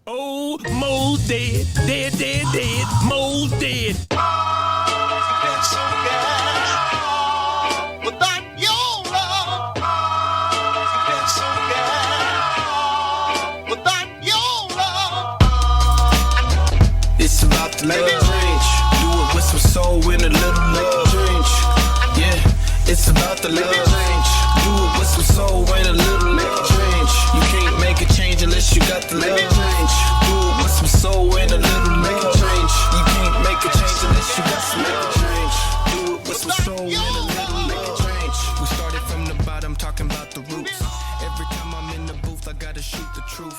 Oh, Mo's dead, dead, dead, dead, Mo's dead. It's about the love change. Do it with some soul and a little love change. Yeah, it's about the love change. Do it with some soul and a little love change. You can't make a change unless you got the love change. Do it with some soul and a little love change. You can't make a change unless you got some love change. Do it with some soul and a little love change. We started from the bottom, talking about the roots. Every time I'm in the booth, I gotta shoot the truth.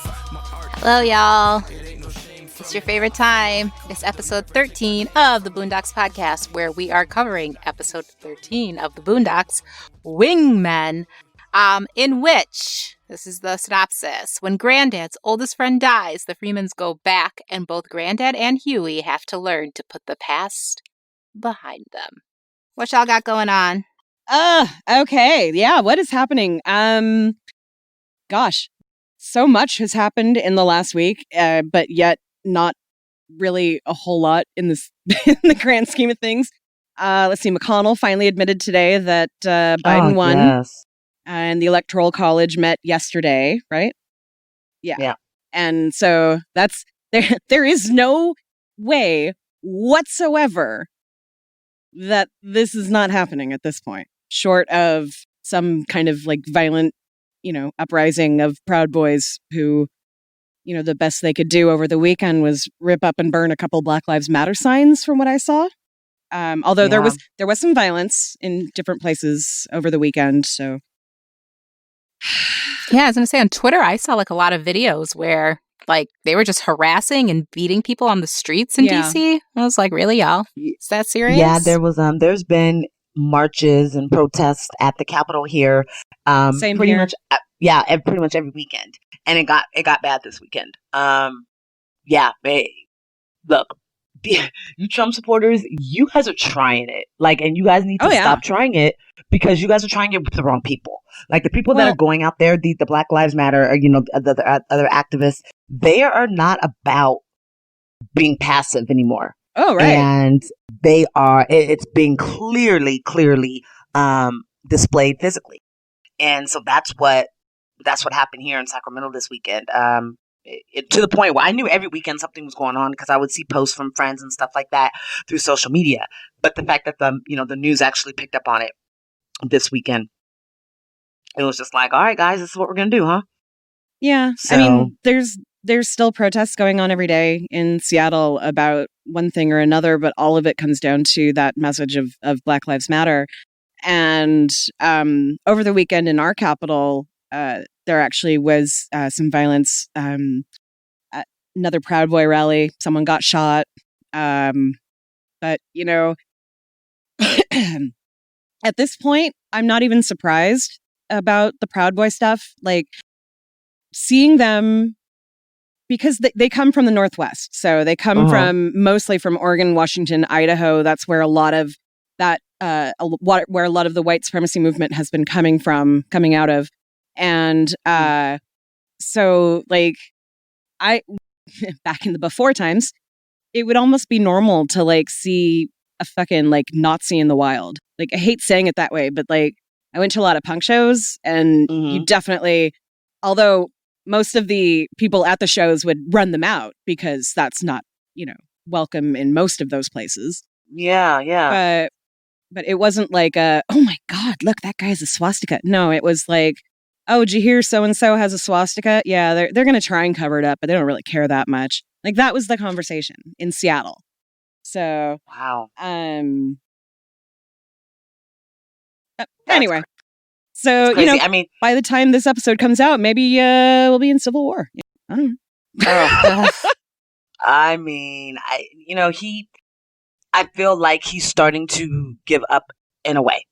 Hello, y'all. It's your favorite time. It's episode 13 of the Boondocks Podcast, where we are covering episode 13 of the Boondocks, Wingmen, in which, this is the synopsis, when Granddad's oldest friend dies, the Freemans go back, and both Granddad and Huey have to learn to put the past behind them. What y'all got going on? Okay. Yeah, what is happening? Gosh, so much has happened in the last week, but yet not really a whole lot in this in the grand scheme of things. Let's see. McConnell finally admitted today that Biden won, yes. And the Electoral College met yesterday, right? Yeah. And so that's there is no way whatsoever that this is not happening at this point, short of some kind of like violent, uprising of Proud Boys who, the best they could do over the weekend was rip up and burn a couple Black Lives Matter signs from what I saw. Although there was some violence in different places over the weekend. So, yeah, I was going to say on Twitter, I saw like a lot of videos where like they were just harassing and beating people on the streets in DC. I was like, really, y'all? Is that serious? Yeah, there was. There's been marches and protests at the Capitol here. Same pretty here. much. Pretty much every weekend, and it got bad this weekend. Look, you Trump supporters, you guys are trying it, and you guys need to stop trying it because you guys are trying it with the wrong people. Like the people that are going out there, the Black Lives Matter, or the other activists, they are not about being passive anymore. Oh, right. And they are. It's being clearly displayed physically, and so that's what happened here in Sacramento this weekend. To the point where I knew every weekend something was going on because I would see posts from friends and stuff like that through social media. But the fact that the news actually picked up on it this weekend, it was just like, all right, guys, this is what we're gonna do, huh? Yeah, So, I mean, there's still protests going on every day in Seattle about one thing or another, but all of it comes down to that message of Black Lives Matter. And over the weekend in our capital, there actually was some violence. At another Proud Boy rally, someone got shot. But, at this point, I'm not even surprised about the Proud Boy stuff. Like, seeing them, because they come from the Northwest. So they come mostly from Oregon, Washington, Idaho. That's where a lot of that, where a lot of the white supremacy movement has been coming out of. And so, I back in the before times, it would almost be normal to see a fucking Nazi in the wild. I hate saying it that way, but I went to a lot of punk shows, and you definitely, although most of the people at the shows would run them out because that's not welcome in most of those places. Yeah. But it wasn't oh my God, look, that guy has a swastika. No, it was oh, did you hear so-and-so has a swastika? Yeah, they're going to try and cover it up, but they don't really care that much. That was the conversation in Seattle. So, wow. Anyway, so, I mean, by the time this episode comes out, maybe we'll be in civil war. I don't know. I mean, I feel like he's starting to give up in a way.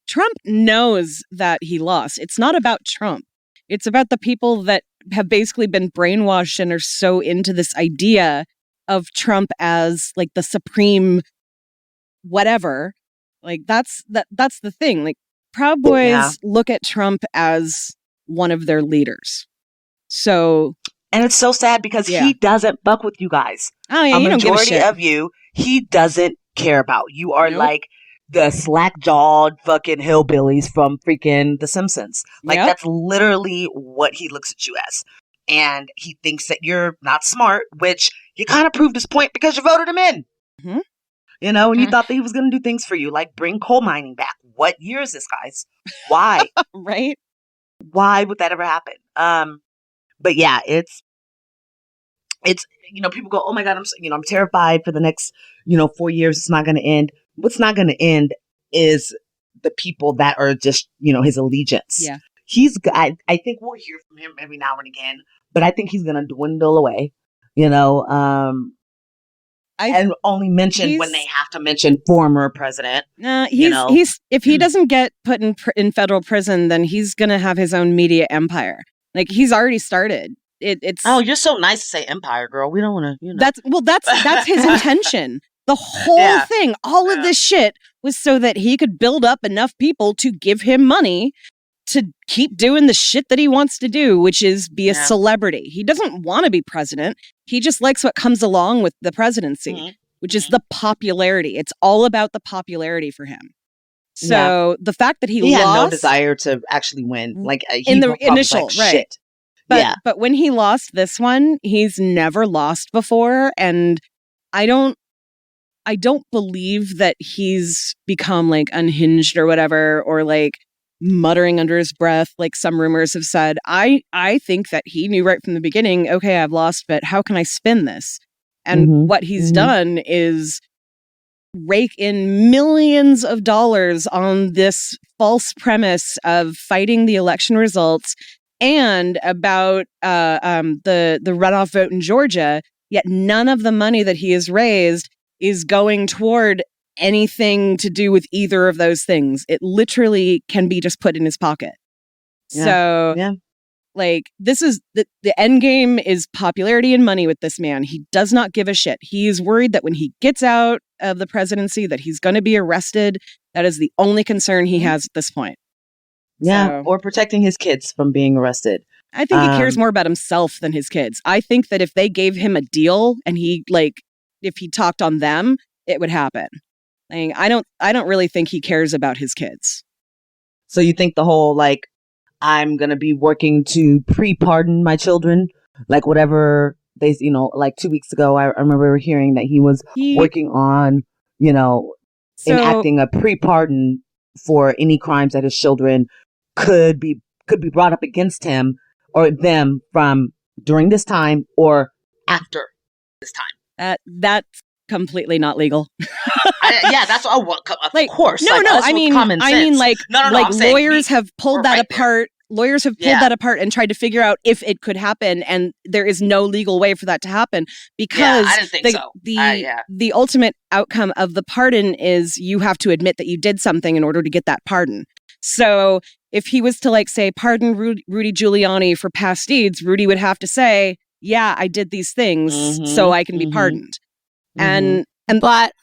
Trump knows that he lost. It's not about Trump. It's about the people that have basically been brainwashed and are so into this idea of Trump as the supreme whatever. That's the thing. Proud Boys look at Trump as one of their leaders. So And it's so sad because he doesn't fuck with you guys. Oh, yeah, a you don't give a majority shit. of you, he doesn't care about. You are like the slack-jawed fucking hillbillies from freaking The Simpsons. Like, that's literally what he looks at you as. And he thinks that you're not smart, which you kind of proved his point because you voted him in. Mm-hmm. You know, and you thought that he was going to do things for you, like bring coal mining back. What year is this, guys? Why? Right? Why would that ever happen? But yeah, it's people go, oh my God, I'm terrified for the next 4 years. It's not going to end. What's not going to end is the people that are just his allegiance. Yeah, I think we'll hear from him every now and again, but I think he's going to dwindle away. And only mention when they have to mention former president. He's if he doesn't get put in federal prison, then he's gonna have his own media empire. Like he's already started. It's you're so nice to say empire, girl. We don't want to. That's his intention. The whole thing, all of this shit was so that he could build up enough people to give him money to keep doing the shit that he wants to do, which is be a celebrity. He doesn't want to be president. He just likes what comes along with the presidency, which is the popularity. It's all about the popularity for him. So the fact that he lost, had no desire to actually win, like in the initial, right? Shit. But when he lost this one, he's never lost before, and I don't believe that he's become like unhinged or whatever, or like muttering under his breath, like some rumors have said. I think that he knew right from the beginning, okay, I've lost, but how can I spin this? And what he's done is rake in millions of dollars on this false premise of fighting the election results and about the runoff vote in Georgia, yet none of the money that he has raised is going toward anything to do with either of those things. It literally can be just put in his pocket. Like, this is the end game is popularity and money with this man. He does not give a shit. He is worried that when he gets out of the presidency that he's going to be arrested. That is the only concern he has at this point. Or protecting his kids from being arrested. I think he cares more about himself than his kids. I think that if they gave him a deal and if he talked on them, it would happen. Like, I don't really think he cares about his kids. So you think the whole, like, I'm going to be working to pre-pardon my children, like whatever they, like 2 weeks ago, I remember hearing that he was working on, enacting a pre-pardon for any crimes that his children could be brought up against him or them from during this time or after this time. That's completely not legal. That's all. Of course. No. I mean, lawyers have pulled that apart. Lawyers have pulled that apart and tried to figure out if it could happen, and there is no legal way for that to happen because I didn't think so. The ultimate outcome of the pardon is you have to admit that you did something in order to get that pardon. So if he was to say pardon Rudy Giuliani for past deeds, Rudy would have to say, yeah, I did these things so I can be pardoned. But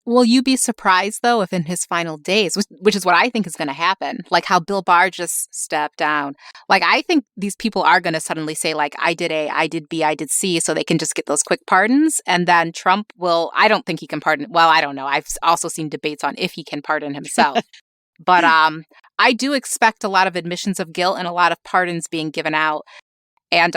will you be surprised, though, if in his final days, which is what I think is going to happen, like how Bill Barr just stepped down. Like, I think these people are going to suddenly say, like, I did A, I did B, I did C, so they can just get those quick pardons. And then Trump will, I don't think he can pardon. Well, I don't know. I've also seen debates on if he can pardon himself. But I do expect a lot of admissions of guilt and a lot of pardons being given out. And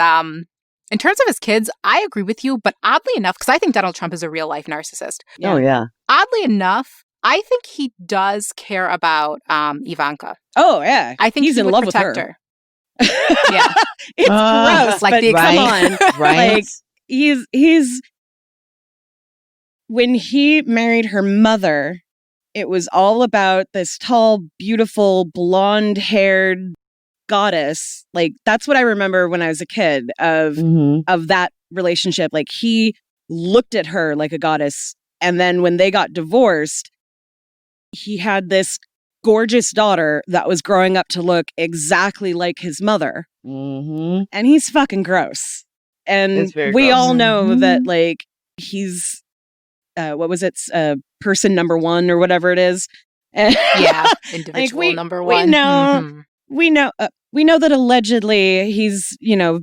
in terms of his kids, I agree with you, but oddly enough, because I think Donald Trump is a real life narcissist. Oh, yeah. Oddly enough, I think he does care about Ivanka. Oh, yeah. I think he's in love with her. Yeah. It's gross, like, come on. Right. Like, he's when he married her mother, it was all about this tall, beautiful, blonde-haired goddess. Like, that's what I remember when I was a kid of that relationship. Like, he looked at her like a goddess, and then when they got divorced, he had this gorgeous daughter that was growing up to look exactly like his mother. And he's fucking gross. And we all know that, like, he's what was it, person number one or whatever it is. Yeah, individual number one. we know that allegedly he's,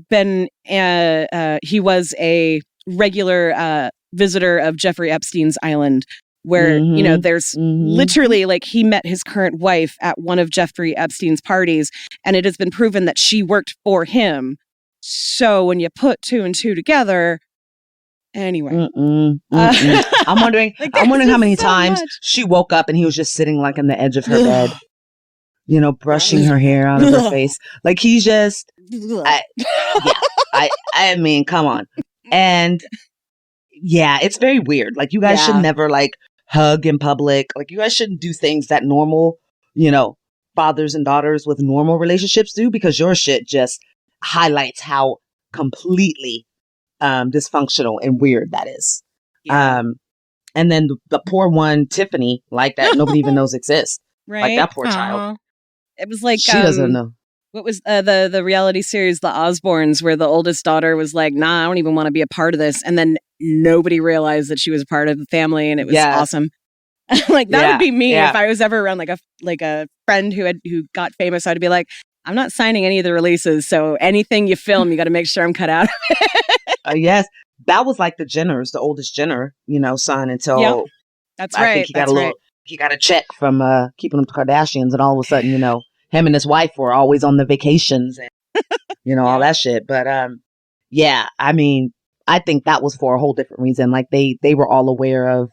been he was a regular visitor of Jeffrey Epstein's island, where there's literally like he met his current wife at one of Jeffrey Epstein's parties, and it has been proven that she worked for him. So when you put two and two together, anyway, I'm wondering how many times she woke up and he was just sitting like on the edge of her bed, brushing her hair out of her face. Like he's just, I mean, come on. And yeah, it's very weird. Like you guys should never like hug in public. Like you guys shouldn't do things that normal, fathers and daughters with normal relationships do, because your shit just highlights how completely dysfunctional and weird that is. Yeah. And then the poor one, Tiffany, like that nobody even knows exists. Right. Like that poor child. It was like she doesn't know. What was the reality series, The Osbournes, where the oldest daughter was like, nah, I don't even want to be a part of this. And then nobody realized that she was a part of the family, and it was awesome. Like that would be me if I was ever around like a friend who got famous. I'd be like, I'm not signing any of the releases, so anything you film, you got to make sure I'm cut out of it. Yes, that was like the Jenners, the oldest Jenner, son. Until that's right. I think he got a check from Keeping Up with the Kardashians, and all of a sudden, him and his wife were always on the vacations and all that shit. But I mean, I think that was for a whole different reason. Like they were all aware of,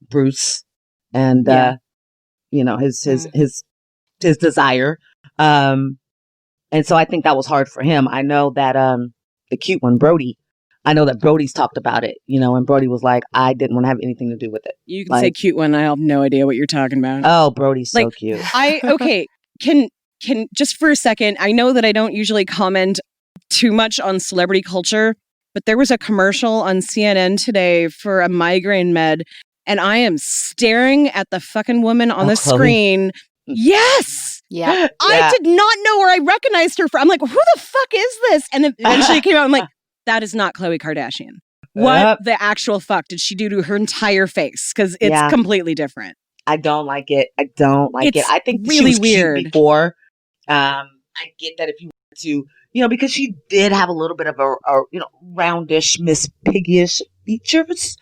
Bruce and his desire. And so I think that was hard for him. I know that the cute one, Brody, I know that Brody's talked about it, and Brody was like, I didn't want to have anything to do with it. You can say cute one. I have no idea what you're talking about. Oh, Brody's so cute. Can just for a second, I know that I don't usually comment too much on celebrity culture, but there was a commercial on CNN today for a migraine med, and I am staring at the fucking woman on the screen. Yes! Yeah. I did not know where I recognized her from. I'm like, who the fuck is this? And eventually it came out, I'm like, that is not Khloe Kardashian. What the actual fuck did she do to her entire face? Because it's completely different. I don't like it. I think really she was weird cute before. I get that if you want to, because she did have a little bit of a roundish, Miss Piggy-ish features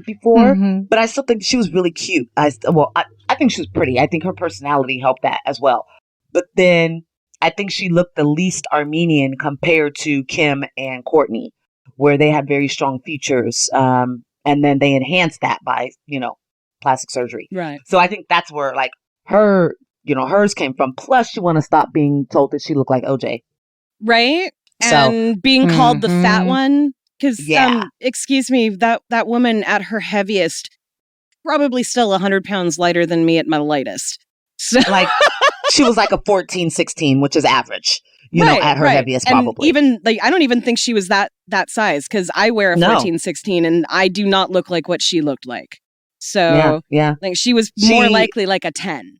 before, but I still think she was really cute. I think she was pretty. I think her personality helped that as well. But then I think she looked the least Armenian compared to Kim and Kourtney, where they had very strong features. And then they enhanced that by, plastic surgery. Right. So I think that's where like her, hers came from. Plus you want to stop being told that she looked like OJ. Right. And being called the fat one. Because, excuse me, that woman at her heaviest, probably still 100 pounds lighter than me at my lightest. So like she was like a 14, 16, which is average, at her heaviest probably. And even like, I don't even think she was that size, because I wear a 14, 16 and I do not look like what she looked like. So like she was more likely like a 10.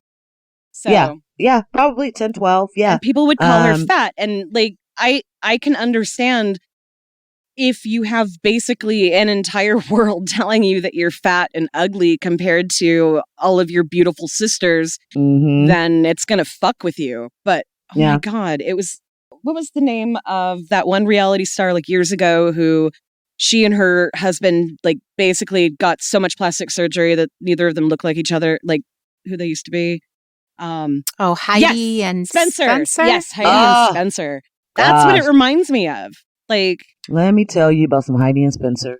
So yeah, probably 10, 12. Yeah. And people would call her fat. And like, I can understand if you have basically an entire world telling you that you're fat and ugly compared to all of your beautiful sisters, then it's going to fuck with you. But oh my God, what was the name of that one reality star like years ago who she and her husband like basically got so much plastic surgery that neither of them looked like each other, like who they used to be? Heidi and Spencer. Yes, Heidi and Spencer. That's what it reminds me of. Like, let me tell you about some Heidi and Spencer.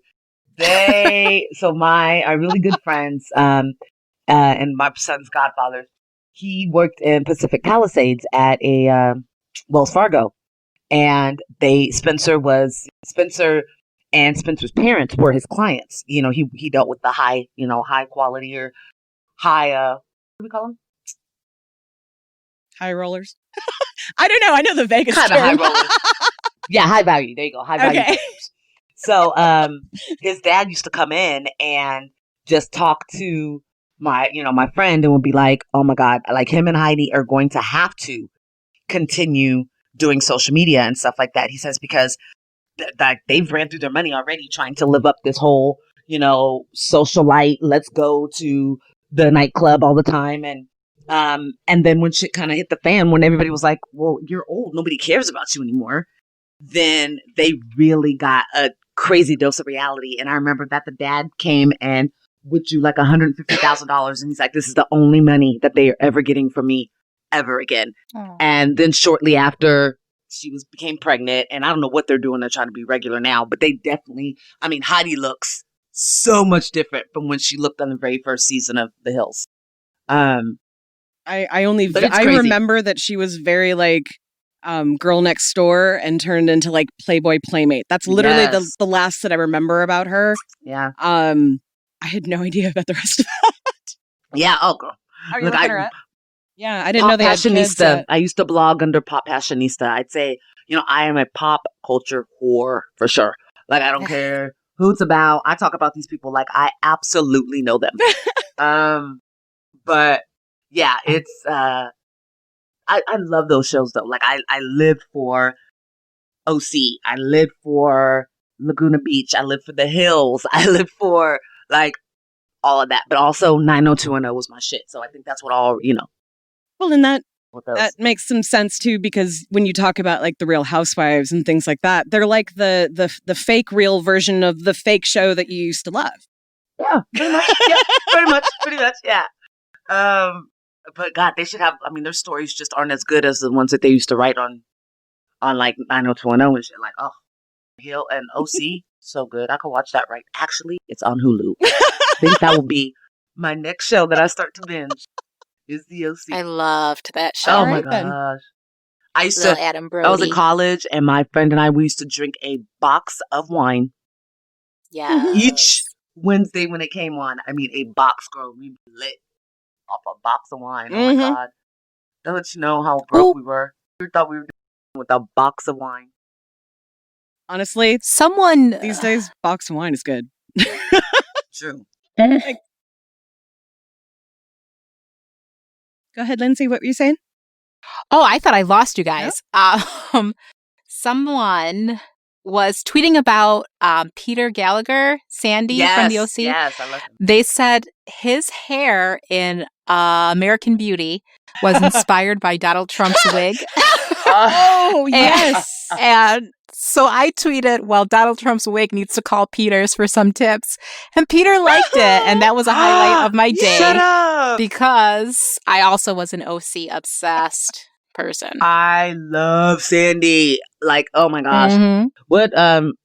Are really good friends. And my son's godfather, he worked in Pacific Palisades at a Wells Fargo, and Spencer and Spencer's parents were his clients. He dealt with the high quality or high, what do we call them? High rollers. I don't know. I know the Vegas kind of high rollers. Yeah, high value. There you go. High value. Okay. So his dad used to come in and just talk to my friend, and would be like, oh my God, like him and Heidi are going to have to continue doing social media and stuff like that. He says, because they've ran through their money already trying to live up this whole, socialite, let's go to the nightclub all the time. And And then when shit kind of hit the fan, when everybody was like, well, you're old, nobody cares about you anymore, then they really got a crazy dose of reality. And I remember that the dad came and withdrew like $150,000. And he's like, this is the only money that they are ever getting from me ever again. Oh. And then shortly after, she became pregnant. And I don't know what they're doing. They're trying to be regular now. But they definitely, I mean, Heidi looks so much different from when she looked on the very first season of The Hills. I remember that she was very like girl next door and turned into like Playboy Playmate. That's literally the last that I remember about her. Yeah. I had no idea about the rest of that. Yeah. Oh, girl. Are you looking her up? Yeah, I didn't know they had kids. I used to blog under Pop Passionista. I'd say, I am a pop culture whore for sure. Like, I don't care who it's about. I talk about these people like I absolutely know them. But yeah, it's I love those shows though. Like I live for OC. I live for Laguna Beach. I live for The Hills. I live for like all of that. But also 90210 was my shit. So I think that's what all, Well, and that makes some sense too, because when you talk about like the Real Housewives and things like that, they're like the fake real version of the fake show that you used to love. Yeah, pretty much. Yeah, pretty much. Yeah. But God, they should have. I mean, their stories just aren't as good as the ones that they used to write on like 90210 and shit. Like, oh, Hill and OC, so good. I could watch that right. Actually, it's on Hulu. I think that will be my next show that I start to binge. Is the OC. I loved that show. Oh my gosh. I used to, Adam Brody. I was in college and my friend and I, we used to drink a box of wine. Yeah. Each Wednesday when it came on. I mean, a box, girl. We lit off a box of wine. Oh my God. Don't let you know how broke we were. We thought we were doing with a box of wine. Honestly, these days, box of wine is good. True. Go ahead, Lindsay. What were you saying? Oh, I thought I lost you guys. Oh. Someone was tweeting about Peter Gallagher, Sandy from the OC. Yes, I love him. They said his hair in American Beauty was inspired by Donald Trump's wig. Oh, yes. And so I tweeted, well, Donald Trump's wig needs to call Peter's for some tips. And Peter liked it. And that was a highlight of my day. Shut up! Because I also was an OC obsessed person. I love Sandy. Like, oh my gosh. Mm-hmm. What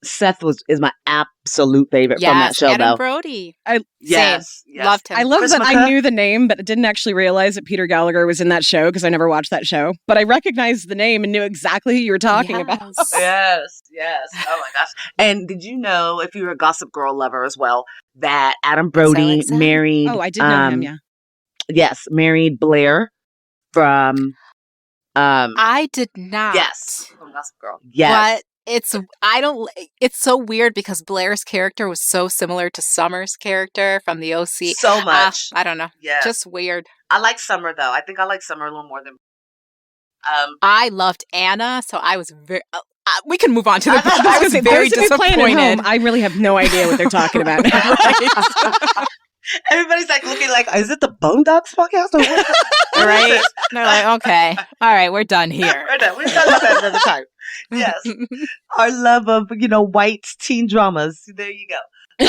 Seth is my absolute favorite from that show, Adam though. Brody. Yes. Loved him. I love that I knew the name, but didn't actually realize that Peter Gallagher was in that show because I never watched that show. But I recognized the name and knew exactly who you were talking about. Yes. Oh my gosh. And did you know, if you're a Gossip Girl lover as well, that Adam Brody married... Oh, I did know him, yeah. Yes, married Blair from... I did not. Yes. From Gossip Girl. Yes. But it's so weird because Blair's character was so similar to Summer's character from the OC. So much. I don't know. Yeah. Just weird. I like Summer though. I think I like Summer a little more than I loved Anna, so I was very we can move on to the I was very disappointed. I really have no idea what they're talking about now. Right? Everybody's like looking like, is it the Boondocks Podcast? Or what? Right? They're like, okay, all right, we're done here. We're done. We've done that another time. Yes, our love of white teen dramas. There you go.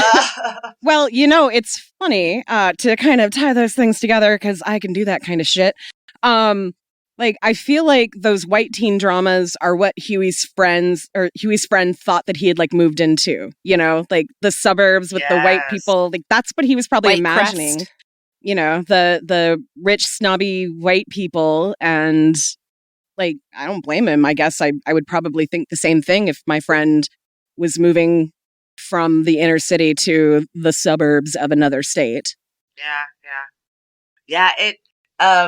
Well, it's funny to kind of tie those things together because I can do that kind of shit. I feel like those white teen dramas are what Huey's friend thought that he had moved into, like the suburbs with the white people. Like that's what he was probably white imagining, crest. The rich, snobby white people. And I don't blame him. I guess I would probably think the same thing if my friend was moving from the inner city to the suburbs of another state. Yeah.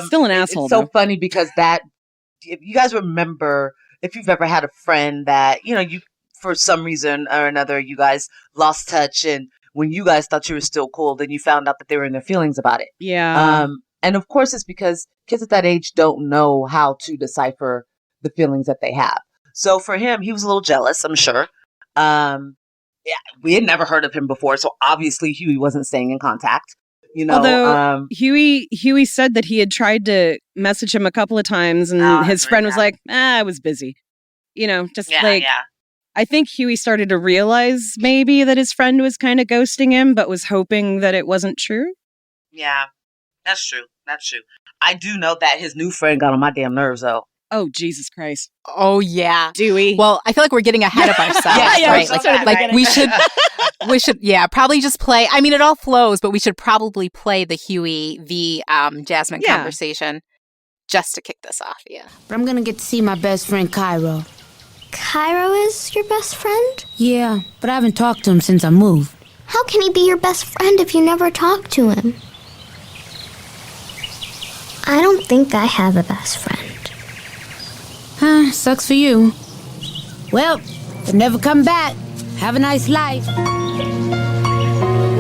Still an asshole. It's so funny because if you guys remember, if you've ever had a friend that, you, for some reason or another, you guys lost touch, and when you guys thought you were still cool, then you found out that they were in their feelings about it. Yeah. And of course it's because kids at that age don't know how to decipher the feelings that they have. So for him, he was a little jealous, I'm sure. Yeah, we had never heard of him before, so obviously Huey wasn't staying in contact. You know, although Huey said that he had tried to message him a couple of times, and his friend was like, I was busy. You know, just I think Huey started to realize maybe that his friend was kind of ghosting him, but was hoping that it wasn't true. Yeah, that's true. That's true. I do know that his new friend got on my damn nerves, though. Oh, Jesus Christ. Oh, yeah. Do we? Well, I feel like we're getting ahead of ourselves, right? Like we should, probably just play. I mean, it all flows, but we should probably play the Huey v. Jasmine conversation just to kick this off, But I'm going to get to see my best friend, Cairo. Cairo is your best friend? Yeah, but I haven't talked to him since I moved. How can he be your best friend if you never talk to him? I don't think I have a best friend. Sucks for you. Well, they'll never come back. Have a nice life.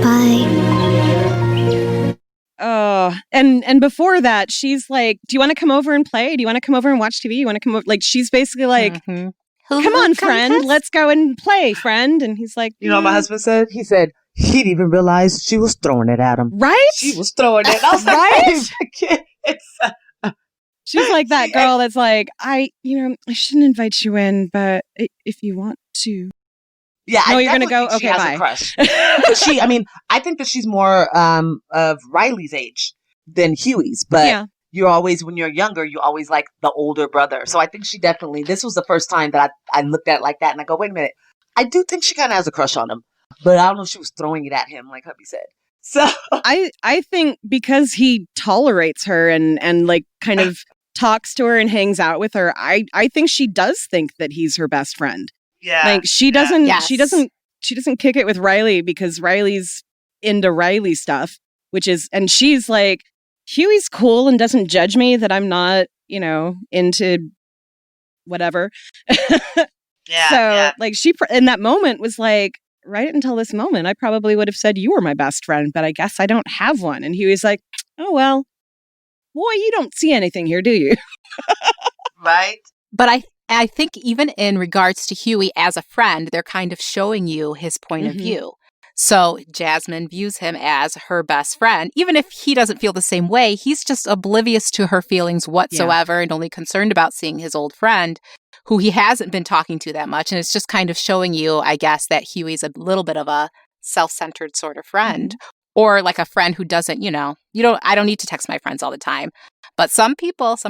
Bye. Oh, and before that, she's like, do you want to come over and play? Do you want to come over and watch TV? You want to come over? Like, she's basically like, come on, friend, let's go and play, friend. And he's like, you know what my husband said? He said he didn't even realize she was throwing it at him. Right? She was throwing it. I was like, right? She's like that girl that's like, I shouldn't invite you in, but if you want to. Yeah, no, I you're gonna go. Think she okay, has bye. A crush. I think that she's more of Riley's age than Huey's. But you're always, when you're younger, you always like the older brother. So I think she definitely. This was the first time that I looked at it like that, and I go, wait a minute. I do think she kind of has a crush on him, but I don't know if she was throwing it at him, like hubby said. So I think because he tolerates her and like kind of talks to her and hangs out with her, I think she does think that he's her best friend. Yeah. Like she doesn't kick it with Riley because Riley's into Riley stuff, and she's like, Huey's cool and doesn't judge me that I'm not, into whatever. Like she in that moment was like, right until this moment, I probably would have said you were my best friend, but I guess I don't have one. And Huey's like, oh, well, boy, you don't see anything here, do you? Right. But I think even in regards to Huey as a friend, they're kind of showing you his point of view. So Jasmine views him as her best friend. Even if he doesn't feel the same way, he's just oblivious to her feelings whatsoever and only concerned about seeing his old friend, who he hasn't been talking to that much. And it's just kind of showing you, I guess, that Huey's a little bit of a self-centered sort of friend. Or like a friend who doesn't, I don't need to text my friends all the time. But some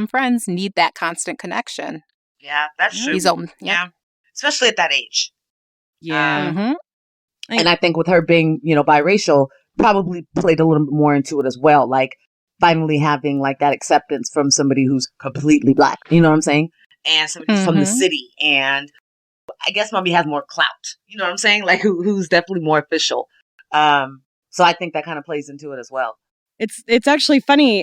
friends need that constant connection. Yeah, that's true. Yeah. Especially at that age. Yeah. And I think with her being, biracial, probably played a little bit more into it as well. Like finally having like that acceptance from somebody who's completely black. You know what I'm saying? And somebody who's from the city. And I guess mommy has more clout. You know what I'm saying? Like who's definitely more official. So I think that kind of plays into it as well. It's actually funny.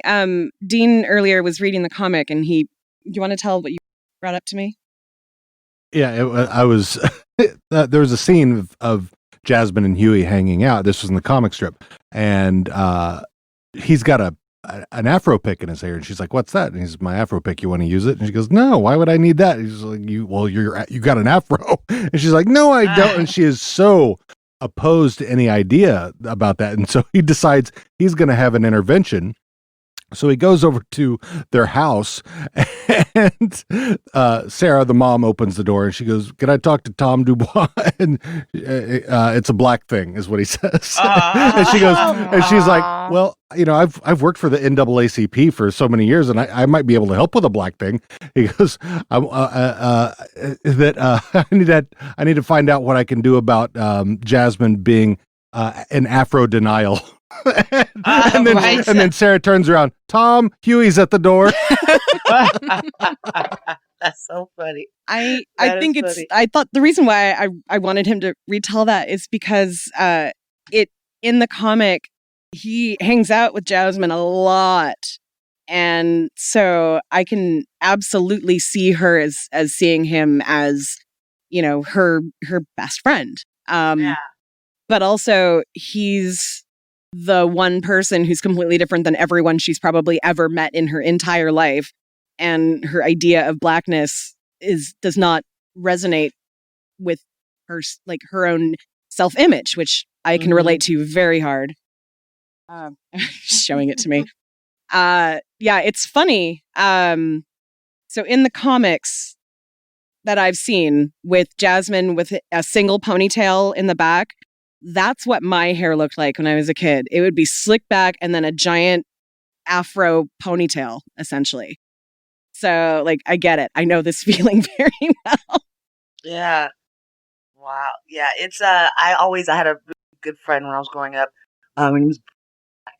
Dean earlier was reading the comic, and do you want to tell what you brought up to me? Yeah, I was. There was a scene of Jasmine and Huey hanging out. This was in the comic strip, and he's got an afro pick in his hair, and she's like, "What's that?" And he's, "My afro pick. You want to use it?" And she goes, "No. Why would I need that?" And he's like, you got an afro," and she's like, "No, I don't." And she is so opposed to any idea about that, and so he decides he's going to have an intervention. So he goes over to their house, and Sarah, the mom, opens the door, and she goes, "Can I talk to Tom Dubois?" And it's a black thing, is what he says. And she goes, and she's like, "Well, I've worked for the NAACP for so many years, and I might be able to help with a black thing." He goes, I need to find out what I can do about Jasmine being in Afro denial." And then Sarah turns around. "Tom, Huey's at the door." That's so funny. I think it's funny. I thought the reason why I wanted him to retell that is because in the comic he hangs out with Jasmine a lot, and so I can absolutely see her as seeing him as her best friend. But also he's the one person who's completely different than everyone she's probably ever met in her entire life. And her idea of blackness does not resonate with her, like her own self-image, which I can relate to very hard. showing it to me. Yeah, it's funny. So in the comics that I've seen with Jasmine with a single ponytail in the back, that's what my hair looked like when I was a kid. It would be slicked back and then a giant afro ponytail, essentially. So, like, I get it. I know this feeling very well. Yeah. Wow. Yeah. It's I had a really good friend when I was growing up.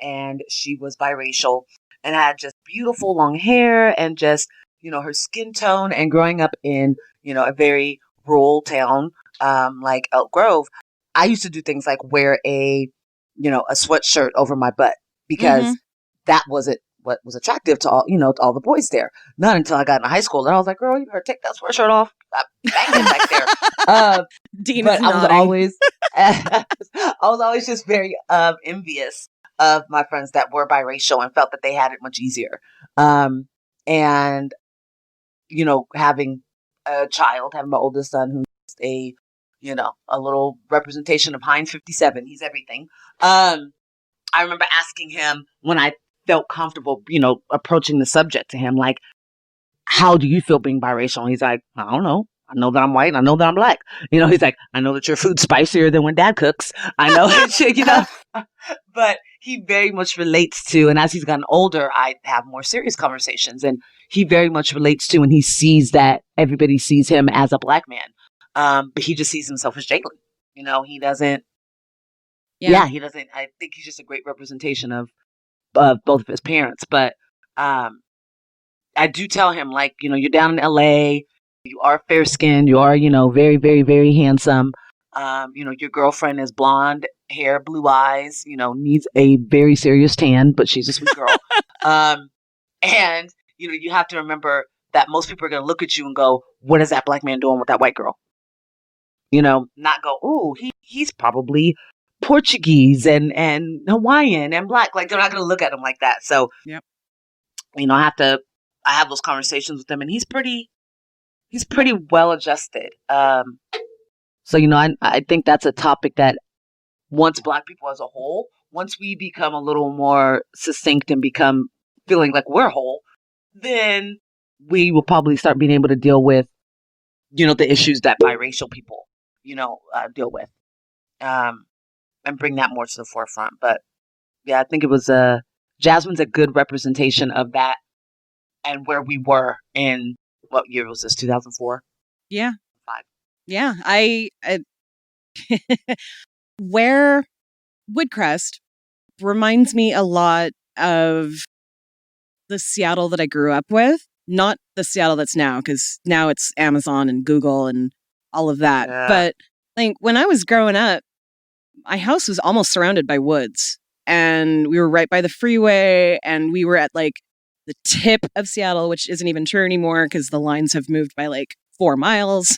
And she was biracial and had just beautiful long hair and just, her skin tone. And growing up in, a very rural town, like Elk Grove, I used to do things like wear a sweatshirt over my butt because that wasn't what was attractive to all, to all the boys there. Not until I got into high school. And I was like, girl, you better take that sweatshirt off. Banging back there. Dean but is I was always just very envious of my friends that were biracial and felt that they had it much easier. And, having a child, having my oldest son who's a little representation of Heinz 57. He's everything. I remember asking him when I felt comfortable, approaching the subject to him, like, how do you feel being biracial? And he's like, I don't know. I know that I'm white and I know that I'm black. He's like, I know that your food's spicier than when dad cooks. I know that, but he very much relates to, and as he's gotten older, I have more serious conversations, and he very much relates to, and he sees that everybody sees him as a black man. But he just sees himself as Jalen. He doesn't, he doesn't, I think he's just a great representation of both of his parents. But I do tell him, like, you're down in LA, you are fair skinned, you are, very, very, very handsome. Your girlfriend is blonde hair, blue eyes, needs a very serious tan, but she's a sweet girl. And, you have to remember that most people are going to look at you and go, what is that black man doing with that white girl? Not go, oh, he's probably Portuguese and Hawaiian and black. Like, they're not going to look at him like that. So, yep. I have those conversations with him, and he's pretty well adjusted. So, I think that's a topic that once Black people as a whole, once we become a little more succinct and become feeling like we're whole, then we will probably start being able to deal with, the issues that biracial people, deal with, and bring that more to the forefront. But yeah, I think it was Jasmine's a good representation of that and where we were in, what year was this? 2004? Yeah. 5. Yeah. I where Woodcrest reminds me a lot of the Seattle that I grew up with, not the Seattle that's now, because now it's Amazon and Google and all of that. Yeah. But like when I was growing up, my house was almost surrounded by woods, and we were right by the freeway, and we were at like the tip of Seattle, which isn't even true anymore because the lines have moved by like 4 miles.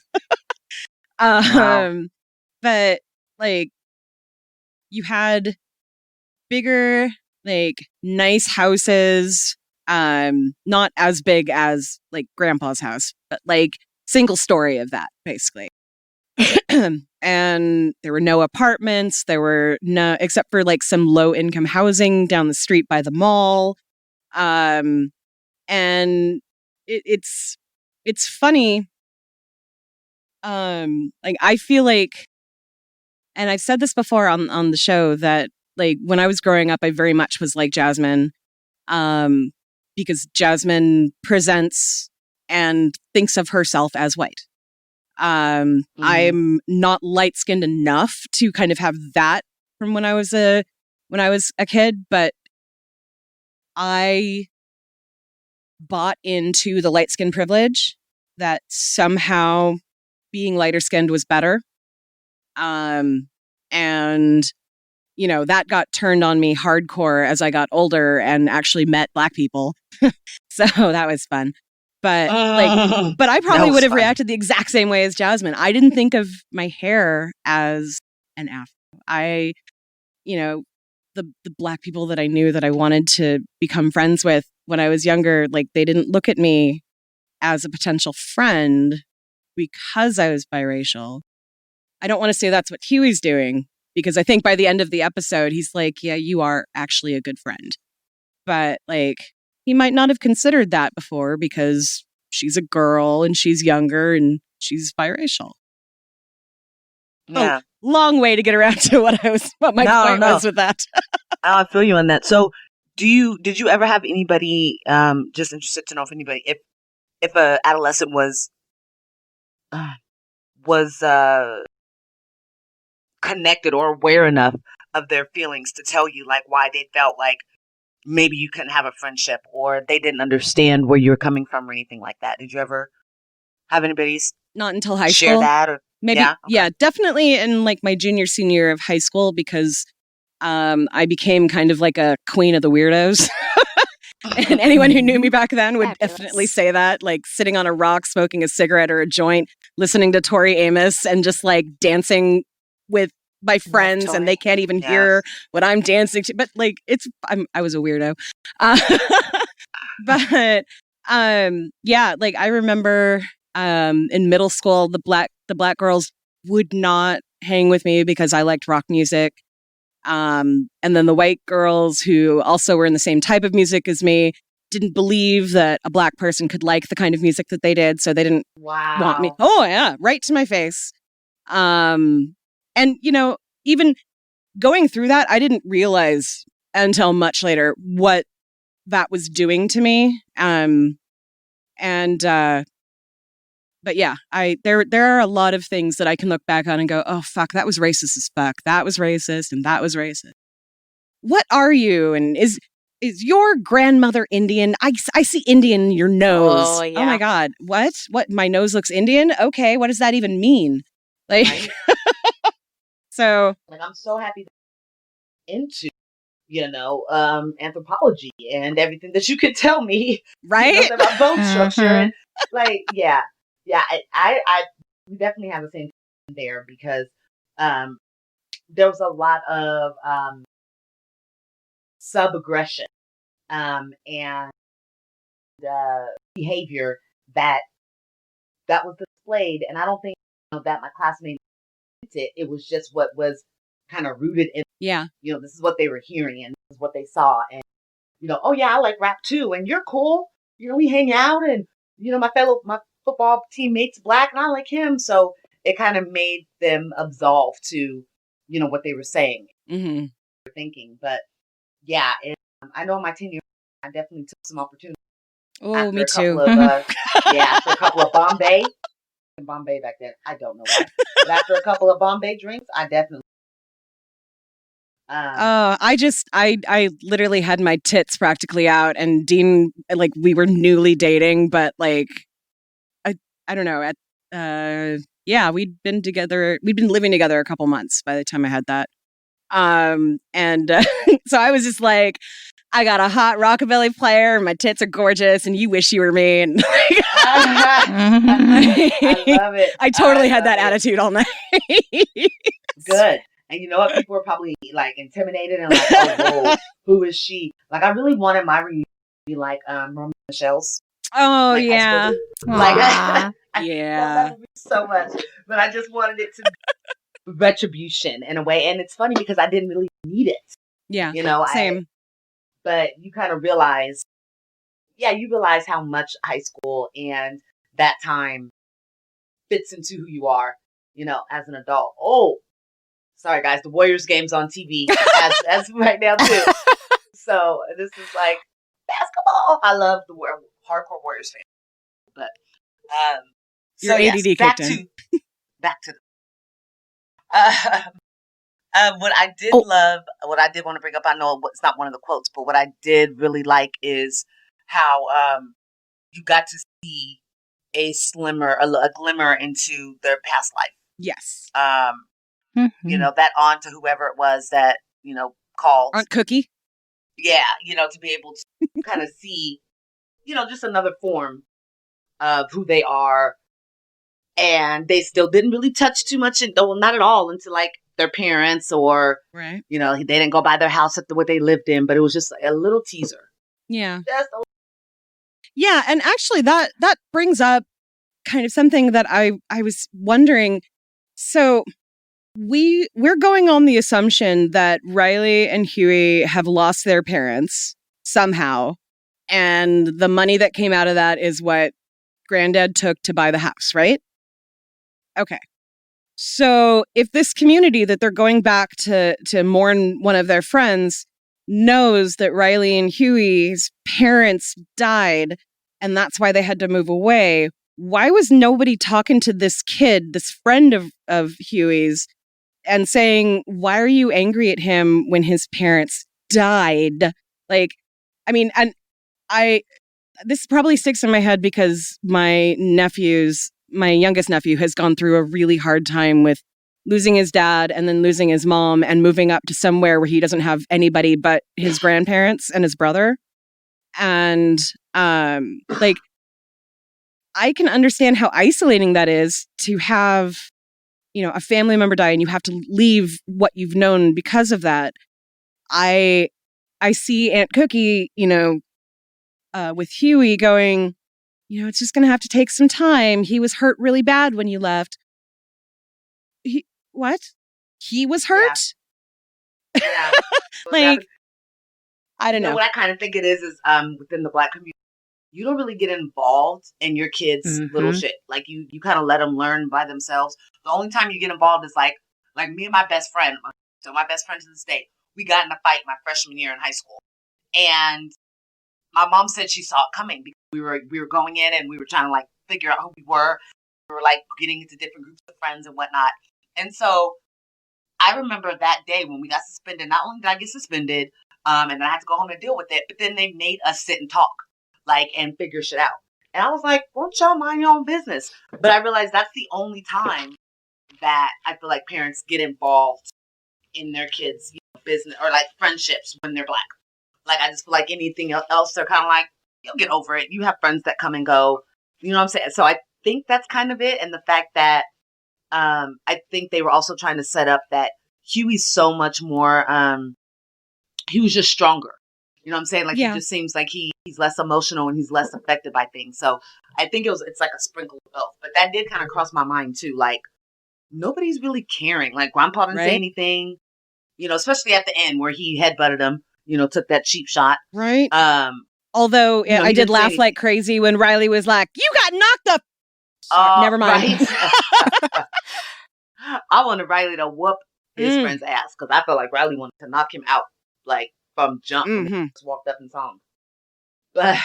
Wow. But like you had bigger, like nice houses, not as big as like grandpa's house, but like single story of that basically. And there were no apartments. There were no, except for like some low income housing down the street by the mall. And it's funny. Like I feel like, and I've said this before on the show, that like when I was growing up, I very much was like Jasmine, because Jasmine presents and thinks of herself as white. I'm not light-skinned enough to kind of have that from when I was a kid, but I bought into the light skin privilege that somehow being lighter skinned was better. And that got turned on me hardcore as I got older and actually met Black people. So that was fun. But I probably would have reacted the exact same way as Jasmine. I didn't think of my hair as an afro. The Black people that I knew that I wanted to become friends with when I was younger, like they didn't look at me as a potential friend because I was biracial. I don't want to say that's what Huey's doing because I think by the end of the episode, he's like, yeah, you are actually a good friend. But like, he might not have considered that before because she's a girl and she's younger and she's biracial. Yeah. Oh, long way to get around to what my point was with that. I feel you on that. So did you ever have anybody, just interested to know if anybody, if a adolescent was connected or aware enough of their feelings to tell you like why they felt like maybe you couldn't have a friendship or they didn't understand where you were coming from or anything like that? Did you ever have anybody not until high share school? That or maybe? Yeah, senior in like my senior year of high school because I became kind of like a queen of the weirdos. And anyone who knew me back then would definitely say that, like sitting on a rock, smoking a cigarette or a joint, listening to Tori Amos and just like dancing with my friends and they can't even hear what I'm dancing to. But like, I was a weirdo. But yeah, like I remember in middle school, the black girls would not hang with me because I liked rock music. And then the white girls who also were in the same type of music as me didn't believe that a black person could like the kind of music that they did. So they didn't want me. Oh yeah. Right to my face. And you know, even going through that, I didn't realize until much later what that was doing to me. But yeah, there are a lot of things that I can look back on and go, oh, fuck, that was racist as fuck. That was racist and that was racist. What are you? And is your grandmother Indian? I see Indian in your nose. Oh, yeah. Oh my God. What? My nose looks Indian? Okay, what does that even mean? Like, Right. So. Like, I'm so happy into, anthropology and everything that you could tell me. Right? About bone structure. And like, yeah. Yeah, we definitely have the same thing there because there was a lot of sub-aggression and behavior that was displayed, and I don't think that my classmates did it. It was just what was kind of rooted in. Yeah. This is what they were hearing and this is what they saw, and oh yeah, I like rap too, and you're cool. We hang out, and my football teammate's black and I like him. So it kind of made them absolve to, what they were saying, thinking. But yeah, I know in my tenure, I definitely took some opportunities. Oh, me too. After a couple of Bombay back then, I don't know why. But after a couple of Bombay drinks, I definitely. I literally had my tits practically out, and Dean, like, we were newly dating, but like, I don't know. We'd been living together a couple months by the time I had that. So I was just like, I got a hot rockabilly player, and my tits are gorgeous, and you wish you were me. And I love it. I totally had that attitude all night. Good. And you know what? People were probably like intimidated and like, oh, whoa, who is she? Like, I really wanted my reunion to be like Romy Michelle's. Oh, like, yeah. Like, yeah. That so much. But I just wanted it to be retribution in a way. And it's funny because I didn't really need it. Yeah. Same. But you kind of realize how much high school and that time fits into who you are, as an adult. Oh, sorry guys, the Warriors game's on TV as right now too. So this is like basketball. I love the hardcore Warriors fan. But your ADD back kicked in. Back to what I did love, what I did want to bring up, I know it's not one of the quotes, but what I did really like is how you got to see a glimmer into their past life. Yes. That aunt to whoever it was that, called. Aunt Cookie? Yeah, to be able to kind of see, just another form of who they are. And they still didn't really touch too much, not at all, into like their parents or, right. They didn't go by their house at what they lived in, but it was just a little teaser. Yeah. Yeah. And actually that brings up kind of something that I was wondering. So we're going on the assumption that Riley and Huey have lost their parents somehow, and the money that came out of that is what Granddad took to buy the house, right? Okay. So if this community that they're going back to mourn one of their friends knows that Riley and Huey's parents died and that's why they had to move away, why was nobody talking to this kid, this friend of Huey's, and saying, why are you angry at him when his parents died? Like, I mean, and this probably sticks in my head because my youngest nephew has gone through a really hard time with losing his dad and then losing his mom and moving up to somewhere where he doesn't have anybody but his grandparents and his brother. And like, I can understand how isolating that is to have, a family member die and you have to leave what you've known because of that. I see Aunt Cookie, with Huey going, it's just going to have to take some time. He was hurt really bad when you left. What? He was hurt? Yeah. Like, I don't know. What I kind of think it is within the Black community, you don't really get involved in your kids' little shit. Like, you kind of let them learn by themselves. The only time you get involved is like me and my best friend. So my best friend to this day, we got in a fight my freshman year in high school. And my mom said she saw it coming because we were going in and we were trying to like figure out who we were. We were like getting into different groups of friends and whatnot. And so I remember that day when we got suspended. Not only did I get suspended, and then I had to go home and deal with it, but then they made us sit and talk, and figure shit out. And I was like, won't y'all mind your own business? But I realized that's the only time that I feel like parents get involved in their kids' business or like friendships when they're Black. Like, I just feel like anything else, they're kind of like, you'll get over it. You have friends that come and go. You know what I'm saying? So I think that's kind of it. And the fact that I think they were also trying to set up that Huey's so much more, he was just stronger. You know what I'm saying? Like, He just seems like he's less emotional and he's less affected by things. So I think it's like a sprinkle of both. But that did kind of cross my mind too. Like, nobody's really caring. Like, Grandpa didn't say anything, especially at the end where he headbutted him. Took that cheap shot. Right. Although I did laugh like crazy when Riley was like, you got knocked up. Never mind. Right. I wanted Riley to whoop his friend's ass because I felt like Riley wanted to knock him out, like from jump. Just walked up and saw him. But,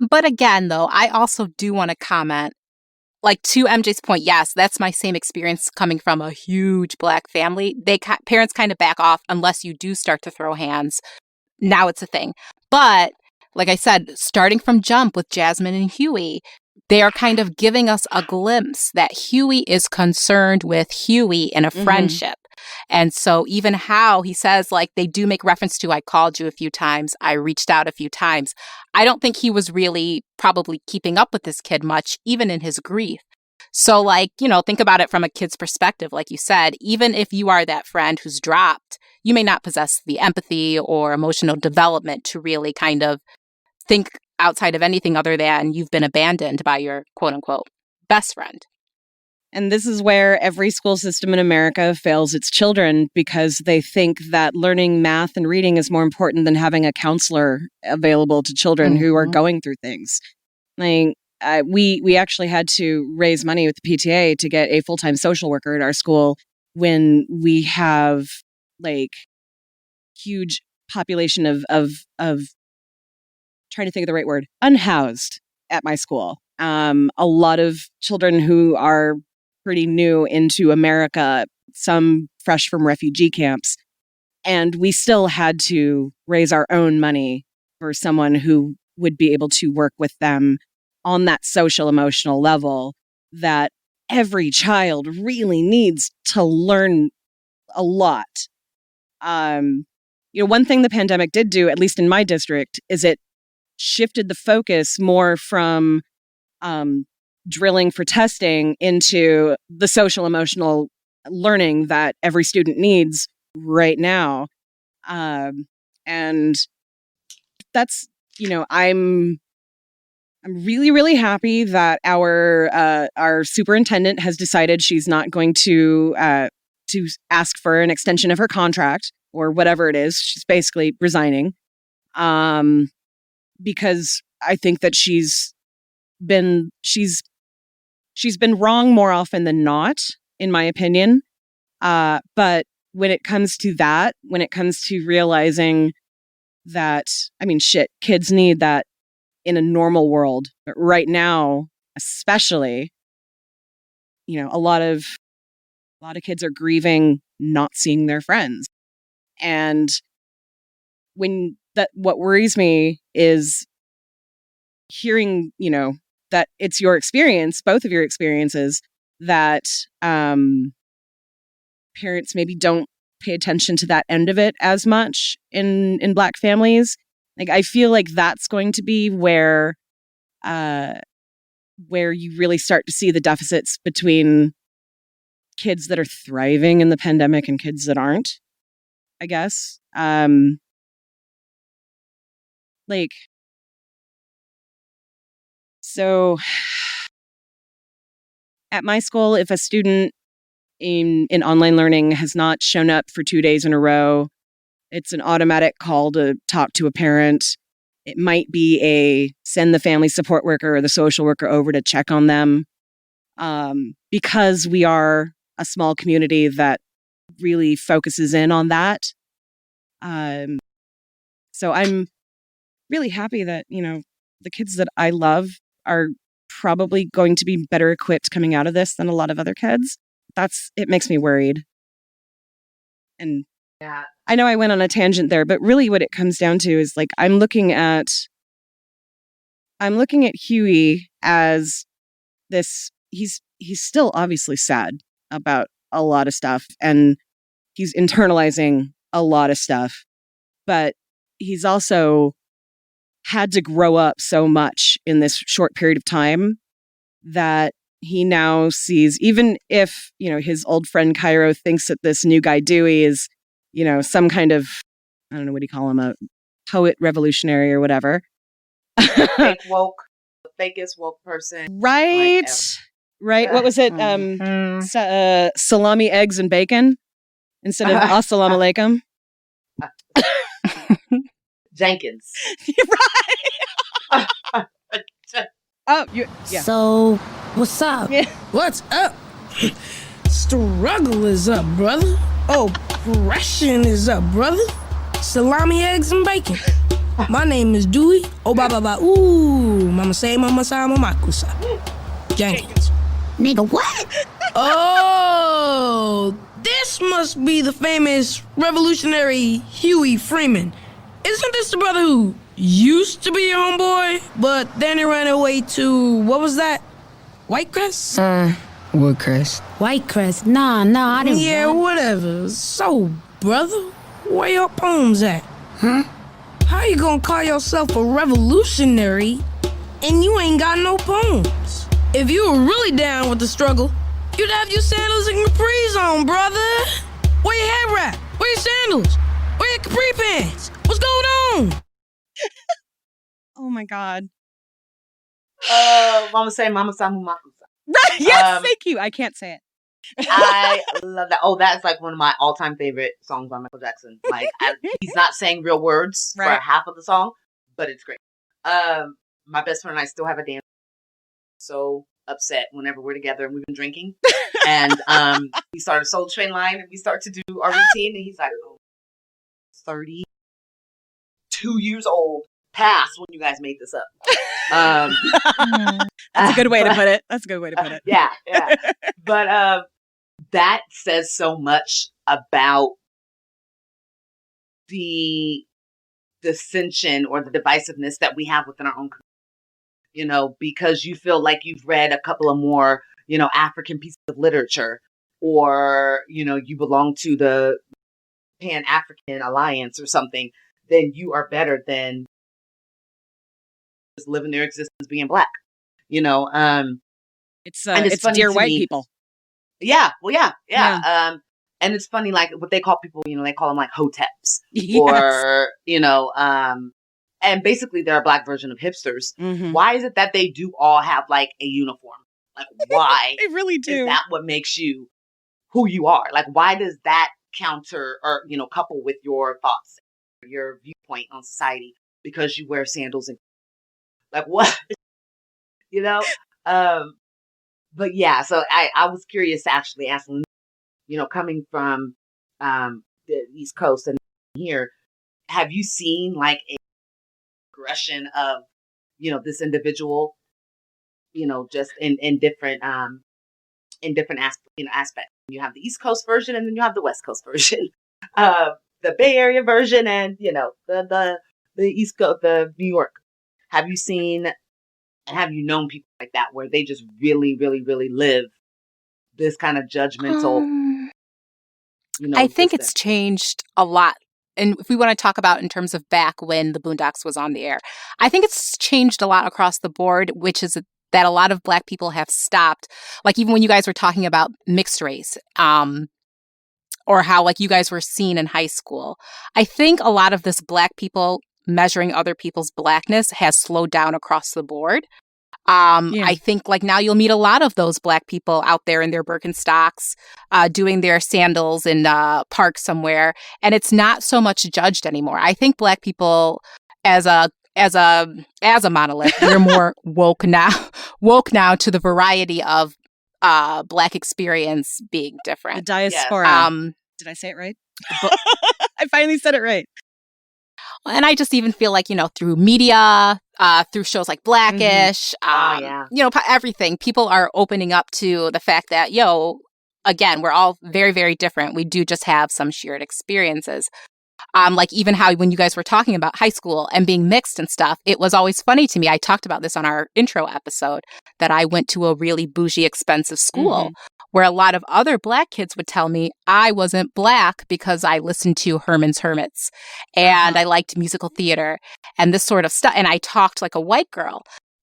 But again, though, I also do want to comment, like, to MJ's point, yes, that's my same experience coming from a huge Black family. Parents kind of back off unless you do start to throw hands. Now it's a thing. But like I said, starting from jump with Jasmine and Huey, they are kind of giving us a glimpse that Huey is concerned with Huey in a friendship. And so even how he says, like, they do make reference to, I called you a few times, I reached out a few times. I don't think he was really probably keeping up with this kid much, even in his grief. So, like, think about it from a kid's perspective. Like you said, even if you are that friend who's dropped, you may not possess the empathy or emotional development to really kind of think outside of anything other than you've been abandoned by your quote unquote best friend. And this is where every school system in America fails its children because they think that learning math and reading is more important than having a counselor available to children who are going through things. Like, we actually had to raise money with the PTA to get a full-time social worker at our school when we have like huge population of trying to think of the right word, unhoused at my school. A lot of children who are pretty new into America, some fresh from refugee camps. And we still had to raise our own money for someone who would be able to work with them on that social emotional level that every child really needs to learn a lot. One thing the pandemic did do, at least in my district, is it shifted the focus more from drilling for testing into the social emotional learning that every student needs right now. And that's, I'm I'm really, really happy that our superintendent has decided she's not going to ask for an extension of her contract or whatever it is. She's basically resigning, because I think that she's been wrong more often than not, in my opinion. But when it comes to that, when it comes to realizing that, I mean, shit, kids need that in a normal world, but right now, especially, a lot of kids are grieving not seeing their friends. And what worries me is hearing, that it's your experience, both of your experiences, that parents maybe don't pay attention to that end of it as much in Black families. Like, I feel like that's going to be where you really start to see the deficits between kids that are thriving in the pandemic and kids that aren't, I guess. So at my school, if a student in online learning has not shown up for 2 days in a row, it's an automatic call to talk to a parent. It might be a send the family support worker or the social worker over to check on them, because we are a small community that really focuses in on that. So I'm really happy that, the kids that I love are probably going to be better equipped coming out of this than a lot of other kids. It makes me worried. And Yeah. I know I went on a tangent there, but really what it comes down to is, like, I'm looking at Huey as this, he's still obviously sad about a lot of stuff, and he's internalizing a lot of stuff, but he's also had to grow up so much in this short period of time that he now sees, even if, his old friend Cairo thinks that this new guy Dewey is, some kind of, I don't know, what do you call him, a poet revolutionary or whatever. Fake woke, the fakest woke person. Right. Right. What was it? Salami, eggs, and bacon instead of assalamu alaikum. Jenkins. Right. Oh, yeah. So, what's up? Yeah. What's up? Struggle is up, brother. Oppression is up, brother. Salami, eggs, and bacon. My name is Dewey. Oh, ba ba ba. Ooh, mama say, mama sa, mama kusa. Jenkins. Nigga, what? Oh, this must be the famous revolutionary Huey Freeman. Isn't this the brother who used to be your homeboy, but then he ran away to, what was that? Whitecrest? Woodcrest. Whitecrest? Nah, I didn't. Yeah, whatever. So, brother, where your poems at? Huh? How you gonna call yourself a revolutionary and you ain't got no poems? If you were really down with the struggle, you'd have your sandals and capris on, brother. Where your head wrap? Where your sandals? Where your capri pants? What's going on? Oh my God. Mama say, mama sa, mama kusa. Right. Yes, thank you. I can't say it. I love that. Oh, that's like one of my all-time favorite songs by Michael Jackson. Like, he's not saying real words for half of the song, but it's great. My best friend and I still have a dance. So upset whenever we're together and we've been drinking. And we start a Soul Train line and we start to do our routine. And he's like, 32 years old, past when you guys made this up. That's a good way to put it. That's a good way to put it. Yeah. But that says so much about the dissension or the divisiveness that we have within our own community. Because you feel like you've read a couple of more, African pieces of literature, or, you belong to the Pan-African Alliance or something, then you are better than just living their existence being Black. It's dear white people. Yeah. Well, yeah. And it's funny, like what they call people, they call them like hoteps, Yes. or, and basically they're a black version of hipsters. Mhm. Why is it that they do all have like a uniform? Like, why They really is do. that what makes you who you are? Like, why does that counter or, couple with your thoughts, your viewpoint on society because you wear sandals and like what? you know? But yeah, so I was curious to actually ask, coming from the East Coast and here, have you seen like a progression of, this individual, just in different aspects. You have the East Coast version and then you have the West Coast version. The Bay Area version and, the East Coast, the New York. Have you seen and have you known people like that where they just really, really, really live this kind of judgmental, I think system? it's changed a lot. And if we want to talk about in terms of back when the Boondocks was on the air, I think it's changed a lot across the board, which is that a lot of Black people have stopped. Like even when you guys were talking about mixed race, or how like you guys were seen in high school, I think a lot of this Black people measuring other people's Blackness has slowed down across the board. I think like now you'll meet a lot of those Black people out there in their Birkenstocks, doing their sandals in a park somewhere, and it's not so much judged anymore. I think Black people as a monolith, we're more woke now to the variety of Black experience being different. The diaspora. Did I say it right? I finally said it right. And I just even feel like, through media, through shows like Blackish, everything, people are opening up to the fact that, again, we're all very, very different. We do just have some shared experiences. Like even how when you guys were talking about high school and being mixed and stuff, it was always funny to me. I talked about this on our intro episode that I went to a really bougie, expensive school where a lot of other Black kids would tell me I wasn't Black because I listened to Herman's Hermits and I liked musical theater and this sort of stuff. And I talked like a white girl,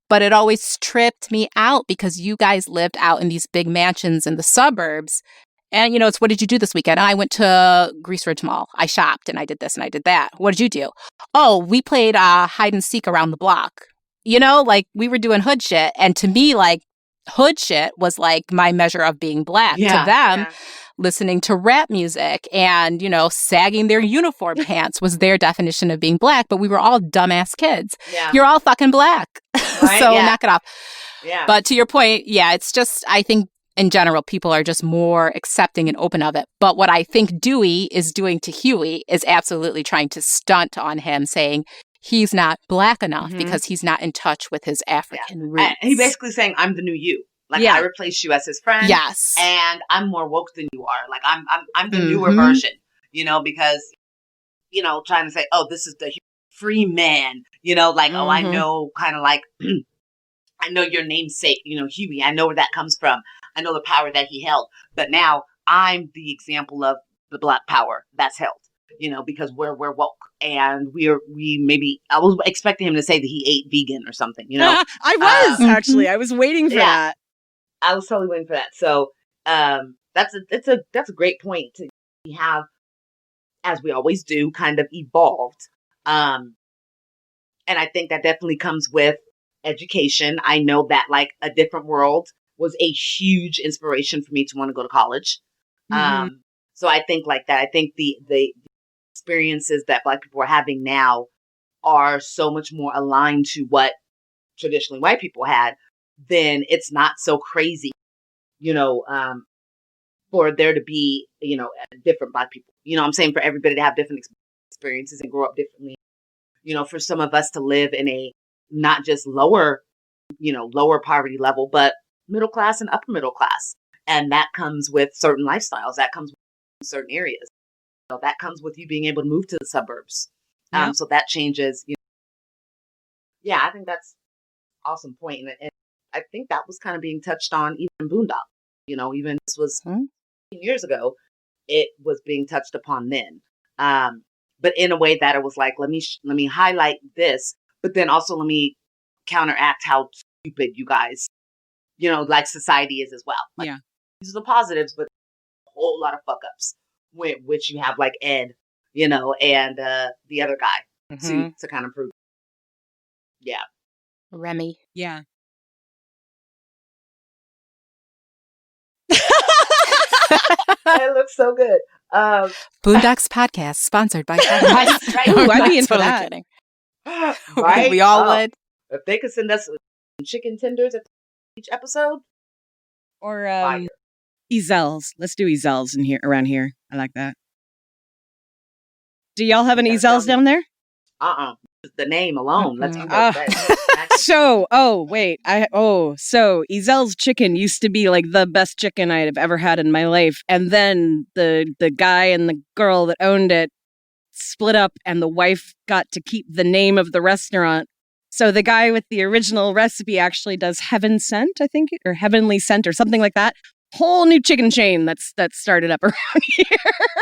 but it always tripped me out because you guys lived out in these big mansions in the suburbs. And, it's what did you do this weekend? I went to Grease Ridge Mall. I shopped and I did this and I did that. What did you do? Oh, we played hide and seek around the block. Like we were doing hood shit. And to me, like hood shit was like my measure of being Black. To them, listening to rap music and, sagging their uniform pants was their definition of being Black. But we were all dumbass kids. Yeah. You're all fucking Black. Right? So knock it off. Yeah. But to your point, it's just, I think, in general, people are just more accepting and open of it. But what I think Dewey is doing to Huey is absolutely trying to stunt on him, saying he's not Black enough because he's not in touch with his African roots. He's basically saying, I'm the new you. Like, I replaced you as his friend. Yes. And I'm more woke than you are. Like, I'm the newer version, because, trying to say, oh, this is the free man, oh, I know kind of like, I know your namesake, Huey. I know where that comes from. I know the power that he held, but now I'm the example of the Black power that's held, because we're woke and I was expecting him to say that he ate vegan or something, I was actually, I was waiting for that. I was totally waiting for that. So, that's a great point to have, as we always do, kind of evolved. And I think that definitely comes with education. I know that like A Different World was a huge inspiration for me to want to go to college. So I think like that. I think the experiences that Black people are having now are so much more aligned to what traditionally white people had. Then it's not so crazy, for there to be, different Black people. I'm saying for everybody to have different experiences and grow up differently. For some of us to live in a not just lower poverty level, but middle class and upper middle class. And that comes with certain lifestyles. That comes with certain areas. That comes with you being able to move to the suburbs. So that changes. I think that's an awesome point. And I think that was kind of being touched on even in Boondock. Even this was 15 years ago, it was being touched upon then. But in a way that it was like, let me highlight this, but then also let me counteract how stupid you guys, like society is as well. Like, these are the positives, but a whole lot of fuck ups, which you have like Ed, and the other guy to kind of prove. Yeah. Remy. Yeah. It looks so good. Boondocks Podcast, sponsored by Right. Ooh, I'd be in for Totally that. kidding. Right? We all Oh, would. If they could send us chicken tenders at each episode, Or fire. Ezels. Let's do Ezels in here around here. I like that. Do y'all have an Yeah, Ezels sounds- down there? Just the name alone. Let's Mm-mm. go. So Ezell's chicken used to be like the best chicken I have ever had in my life, and then the guy and the girl that owned it split up, and the wife got to keep the name of the restaurant. So the guy with the original recipe actually does Heaven Sent, I think, or Heavenly Sent, or something like that. Whole new chicken chain that's started up around here.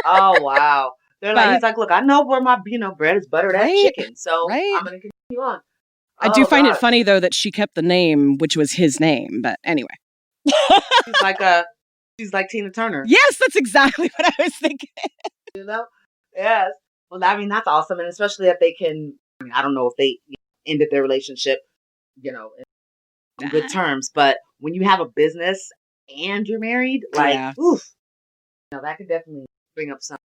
Oh wow. He's like, look, I know where my bread is buttered at Right, chicken, so right. I'm gonna continue on. I do find it God. funny though that she kept the name, which was his name. But anyway, She's like Tina Turner. yes, that's exactly what I was thinking. Yes. Well, I mean, that's awesome, and especially that they can. I mean, I don't know if they ended their relationship, on good terms, but when you have a business and you're married, oof, that could definitely bring up something.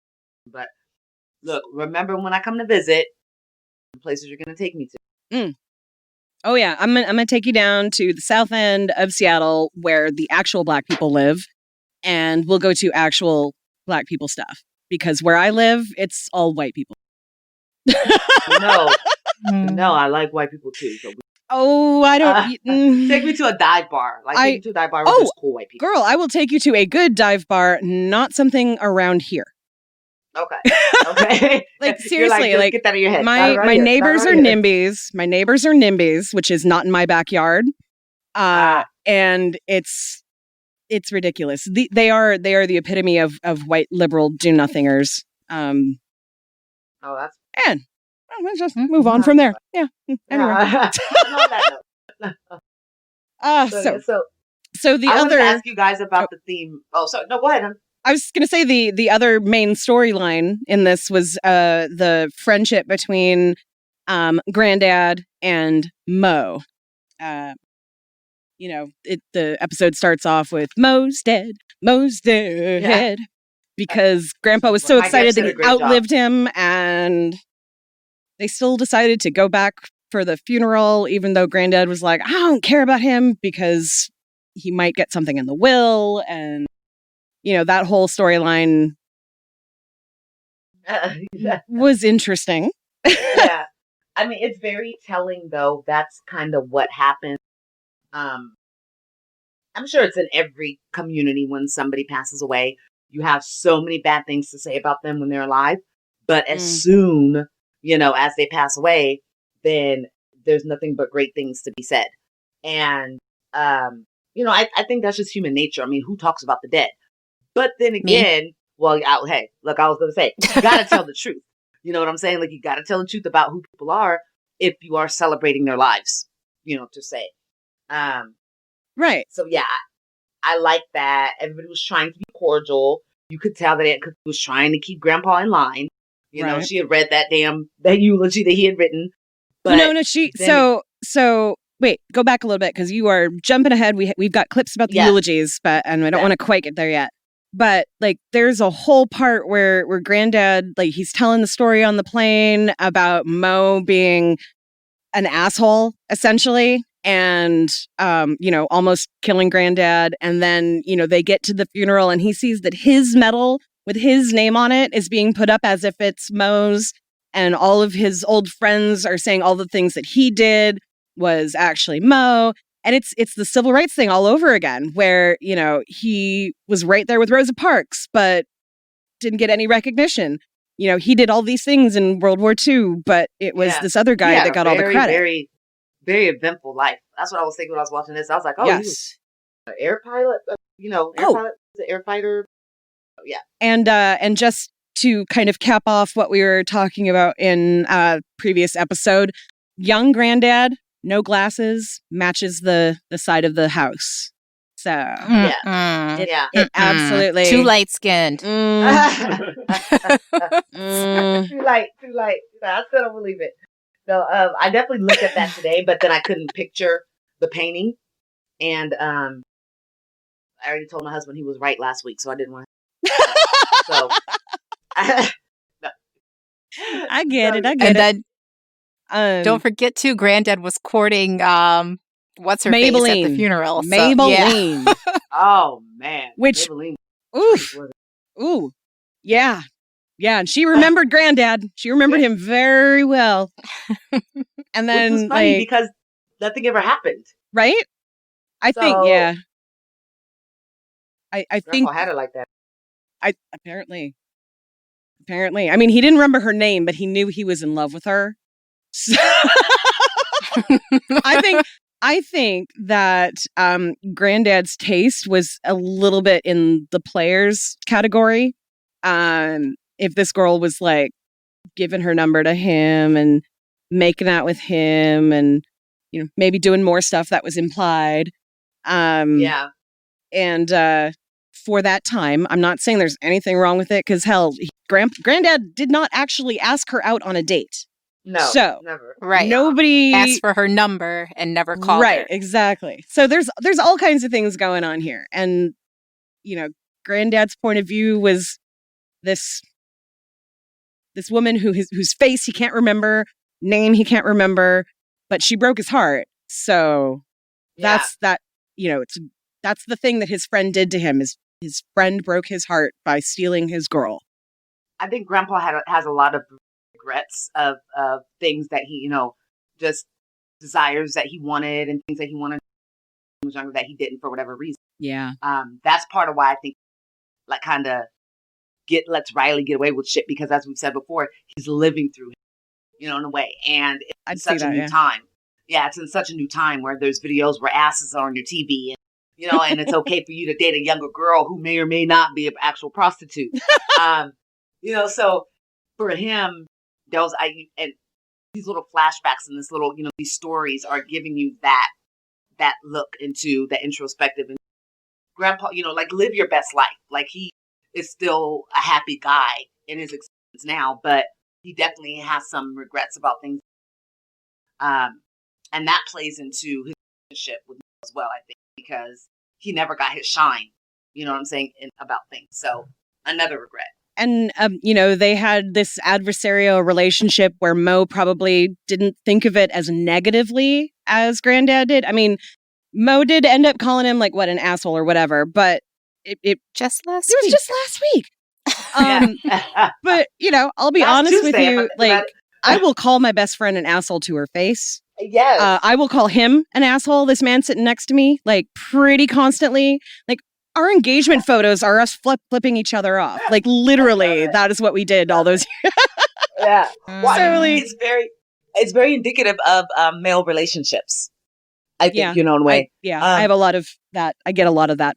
But look, remember when I come to visit, the places you're going to take me to. Oh yeah, I'm gonna take you down to the south end of Seattle where the actual Black people live, and we'll go to actual Black people stuff because where I live, it's all white people. No, I like white people too. So Oh, I don't. take me to a dive bar. Take me to a dive bar with just cool white people. Girl, I will take you to a good dive bar, not something around here. Okay. Like You're seriously, just like get that in your head. my neighbors are NIMBYs. My neighbors are NIMBYs, which is not in my backyard. And it's ridiculous. They are the epitome of white liberal do nothingers. Oh, that's And let's just move on from there. Yeah. Anyway. So the I wanted other to ask you guys about the theme. Oh, sorry. No, go ahead. I was going to say the other main storyline in this was the friendship between Granddad and Mo. The episode starts off with Mo's dead, because Grandpa was so Mike excited Epps did that a he great job. outlived him, and they still decided to go back for the funeral, even though Granddad was like, I don't care about him because he might get something in the will, and that whole storyline was interesting. Yeah. I mean, it's very telling, though. That's kind of what happened. I'm sure it's in every community when somebody passes away. You have so many bad things to say about them when they're alive. But as soon, as they pass away, then there's nothing but great things to be said. And, I think that's just human nature. I mean, who talks about the dead? But then again, hey, look, I was going to say, you got to tell the truth. You know what I'm saying? Like, you got to tell the truth about who people are if you are celebrating their lives, to say. Right. So, yeah, I like that. Everybody was trying to be cordial. You could tell that it was trying to keep Grandpa in line. She had read that eulogy that he had written. But So wait, go back a little bit because you are jumping ahead. We've got clips about the eulogies, and I don't want to quite get there yet. But there's a whole part where Granddad, he's telling the story on the plane about Mo being an asshole, essentially, and almost killing Granddad. And then they get to the funeral, and he sees that his medal with his name on it is being put up as if it's Mo's, and all of his old friends are saying all the things that he did was actually Mo. And it's the civil rights thing all over again, where, he was right there with Rosa Parks, but didn't get any recognition. He did all these things in World War II, but it was this other guy that got all the credit. Very, very eventful life. That's what I was thinking when I was watching this. I was like, oh, he was an air pilot, pilot, air fighter. Oh, yeah. And just to kind of cap off what we were talking about in a previous episode, young Granddad, no glasses, matches the side of the house. So it absolutely too light skinned. Too light. I still don't believe it. So I definitely looked at that today, but then I couldn't picture the painting. And I already told my husband he was right last week, so I didn't want to. So no. I get it. And then don't forget too, Granddad was courting what's her face at the funeral. So, Maybelline. yeah. Oh man. Which Maybelline. ooh. Yeah. Yeah, and she remembered Granddad. She remembered him very well. And then, which was funny because nothing ever happened. Right? I think, yeah. I think Grandpa had it like that. Apparently. I mean, he didn't remember her name, but he knew he was in love with her. So I think that Granddad's taste was a little bit in the players category. If this girl was like giving her number to him and making out with him and, you know, maybe doing more stuff that was implied. Yeah. And for that time, I'm not saying there's anything wrong with it because hell, Granddad did not actually ask her out on a date. No, so never. Right. Nobody asked for her number and never called her. Right, exactly. So there's all kinds of things going on here. And, you know, Granddad's point of view was this woman whose face he can't remember, name he can't remember, but she broke his heart. So that's the thing that his friend did to him. Is his friend broke his heart by stealing his girl. I think Grandpa has a lot of regrets of things that he, just desires that he wanted and things that he wanted when he was younger that he didn't for whatever reason. Yeah. That's part of why I think like kind of lets Riley get away with shit because as we've said before, he's living through it, in a way. And it's such a new time. Yeah, it's in such a new time where there's videos where asses are on your TV and, and it's okay for you to date a younger girl who may or may not be an actual prostitute. So for him, and these little flashbacks and this little, these stories are giving you that look into the introspective and Grandpa, like live your best life. Like he is still a happy guy in his existence now, but he definitely has some regrets about things. And that plays into his relationship with me as well, I think, because he never got his shine, you know what I'm saying, about things. So another regret. And, they had this adversarial relationship where Mo probably didn't think of it as negatively as Granddad did. I mean, Mo did end up calling him like, an asshole or whatever, but it just last week. It was just last week. But, I'll be honest with you, I will call my best friend an asshole to her face. Yes. I will call him an asshole, this man sitting next to me, pretty constantly. Our engagement photos are us flipping each other off. Literally, that is what we did all those years. Yeah. So, it's very indicative of male relationships. I think, in a way. I have a lot of that. I get a lot of that.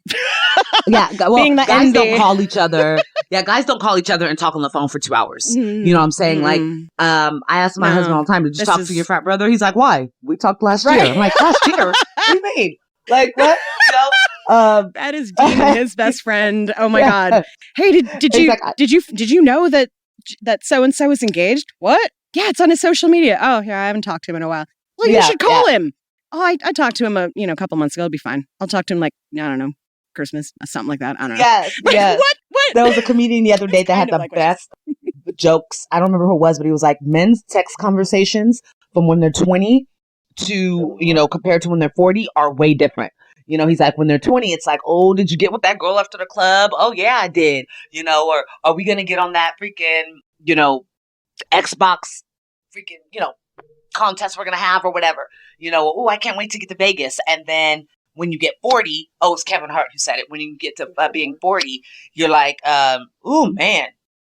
Yeah. Well, being the guys MD. don't call each other. Yeah, guys don't call each other and talk on the phone for 2 hours. Mm-hmm. You know what I'm saying? I ask my husband all the time, did you talk to your frat brother? He's like, why? We talked last year. I'm like, last year? What do you mean? Like, what? That is Dean and his best friend. Oh my God. Hey, did you know that so and so is engaged? What? Yeah, it's on his social media. Oh, yeah, I haven't talked to him in a while. Well, you should call him. Oh, I talked to him a couple months ago. It'll be fine. I'll talk to him I don't know, Christmas, something like that. I don't know. Yes. What? There was a comedian the other day that had the best jokes. I don't remember who it was, but he was like, men's text conversations from when they're 20 to, compared to when they're 40 are way different. He's like, when they're 20, it's like, oh, did you get with that girl after the club? Oh, yeah, I did. Or are we going to get on that freaking, Xbox freaking, contest we're going to have or whatever? Oh, I can't wait to get to Vegas. And then when you get 40, oh, it's Kevin Hart who said it. When you get to being 40, you're like, oh, man,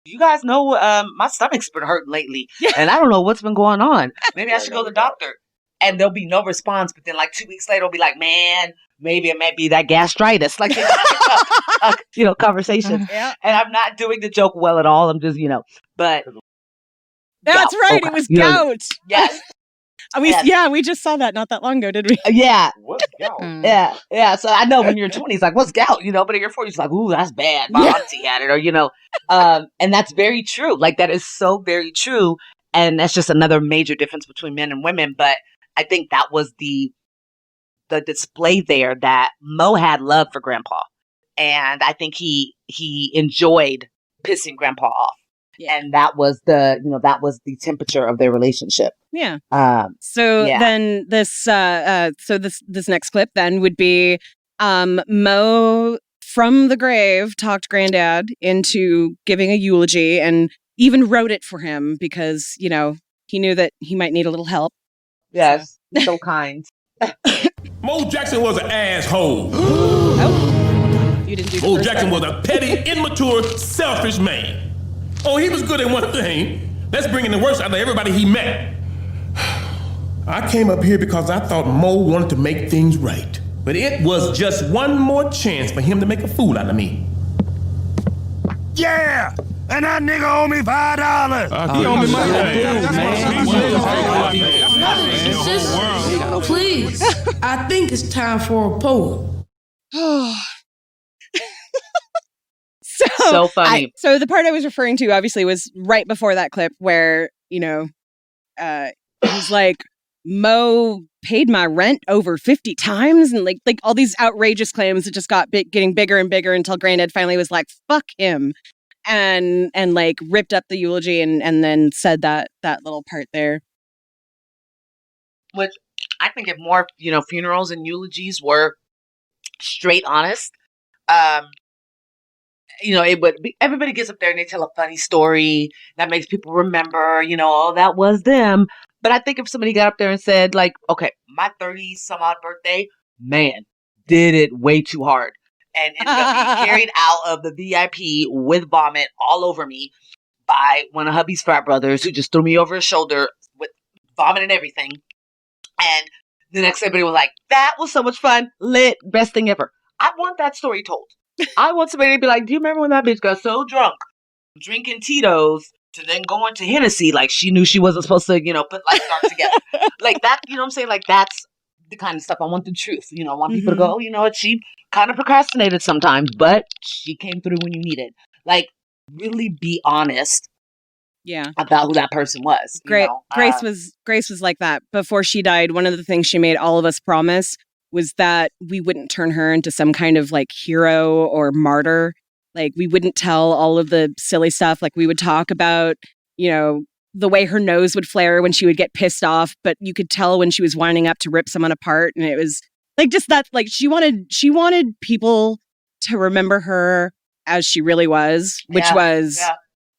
you guys know my stomach's been hurting lately. And I don't know what's been going on. Maybe I should go to the doctor. And there'll be no response. But then 2 weeks later, it'll be like, man, maybe it might be that gastritis. Conversation. Yeah. And I'm not doing the joke well at all. I'm just, but. That's right. Okay. It was gout. Yes. We just saw that not that long ago, did we? Yeah. What's gout? Yeah. So I know when you're 20, it's like, what's gout? But in your 40s, it's like, ooh, that's bad. My auntie had it, or, and that's very true. That is so very true. And that's just another major difference between men and women. But I think that was the display there that Mo had love for Grandpa. And I think he enjoyed pissing Grandpa off. Yeah. And that was the temperature of their relationship. Yeah. Then this next clip then would be Mo from the grave talked Granddad into giving a eulogy and even wrote it for him because, you know, he knew that he might need a little help. Yes. So kind. Mo Jackson was an asshole. You didn't do Mo Jackson was a petty, immature, selfish man. Oh, he was good at one thing. That's bringing the worst out of everybody he met. I came up here because I thought Mo wanted to make things right. But it was just one more chance for him to make a fool out of me. Yeah! And that nigga owe me $5. He owe me money. Please, I think it's time for a poem. So funny. So the part I was referring to obviously was right before that clip where, you know, he's like, Mo paid my rent over 50 times and like all these outrageous claims that just got getting bigger and bigger until Granddad finally was like, fuck him. And like ripped up the eulogy and then said that little part there. Which I think if more, you know, funerals and eulogies were straight honest, you know, it would be, everybody gets up there and they tell a funny story that makes people remember, you know, oh, that was them. But I think if somebody got up there and said, like, okay, my 30-some-odd birthday, man, did it way too hard. And ended up being carried out of the VIP with vomit all over me by one of hubby's frat brothers who just threw me over his shoulder with vomit and everything. And the next day, everybody was like, that was so much fun, lit, best thing ever. I want that story told. I want somebody to be like, do you remember when that bitch got so drunk, drinking Tito's, to then go into Hennessy like she knew she wasn't supposed to, you know, put life stars together. Like that, you know what I'm saying? Like that's the kind of stuff I want the truth. You know, I want people to go, oh, you know what, she kind of procrastinated sometimes, but she came through when you needed. Like, really be honest. Yeah. About who that person was. Grace was like that. Before she died, one of the things she made all of us promise was that we wouldn't turn her into some kind of like hero or martyr. Like we wouldn't tell all of the silly stuff. Like we would talk about, you know, the way her nose would flare when she would get pissed off, but you could tell when she was winding up to rip someone apart. And it was like, just that, like she wanted people to remember her as she really was, which was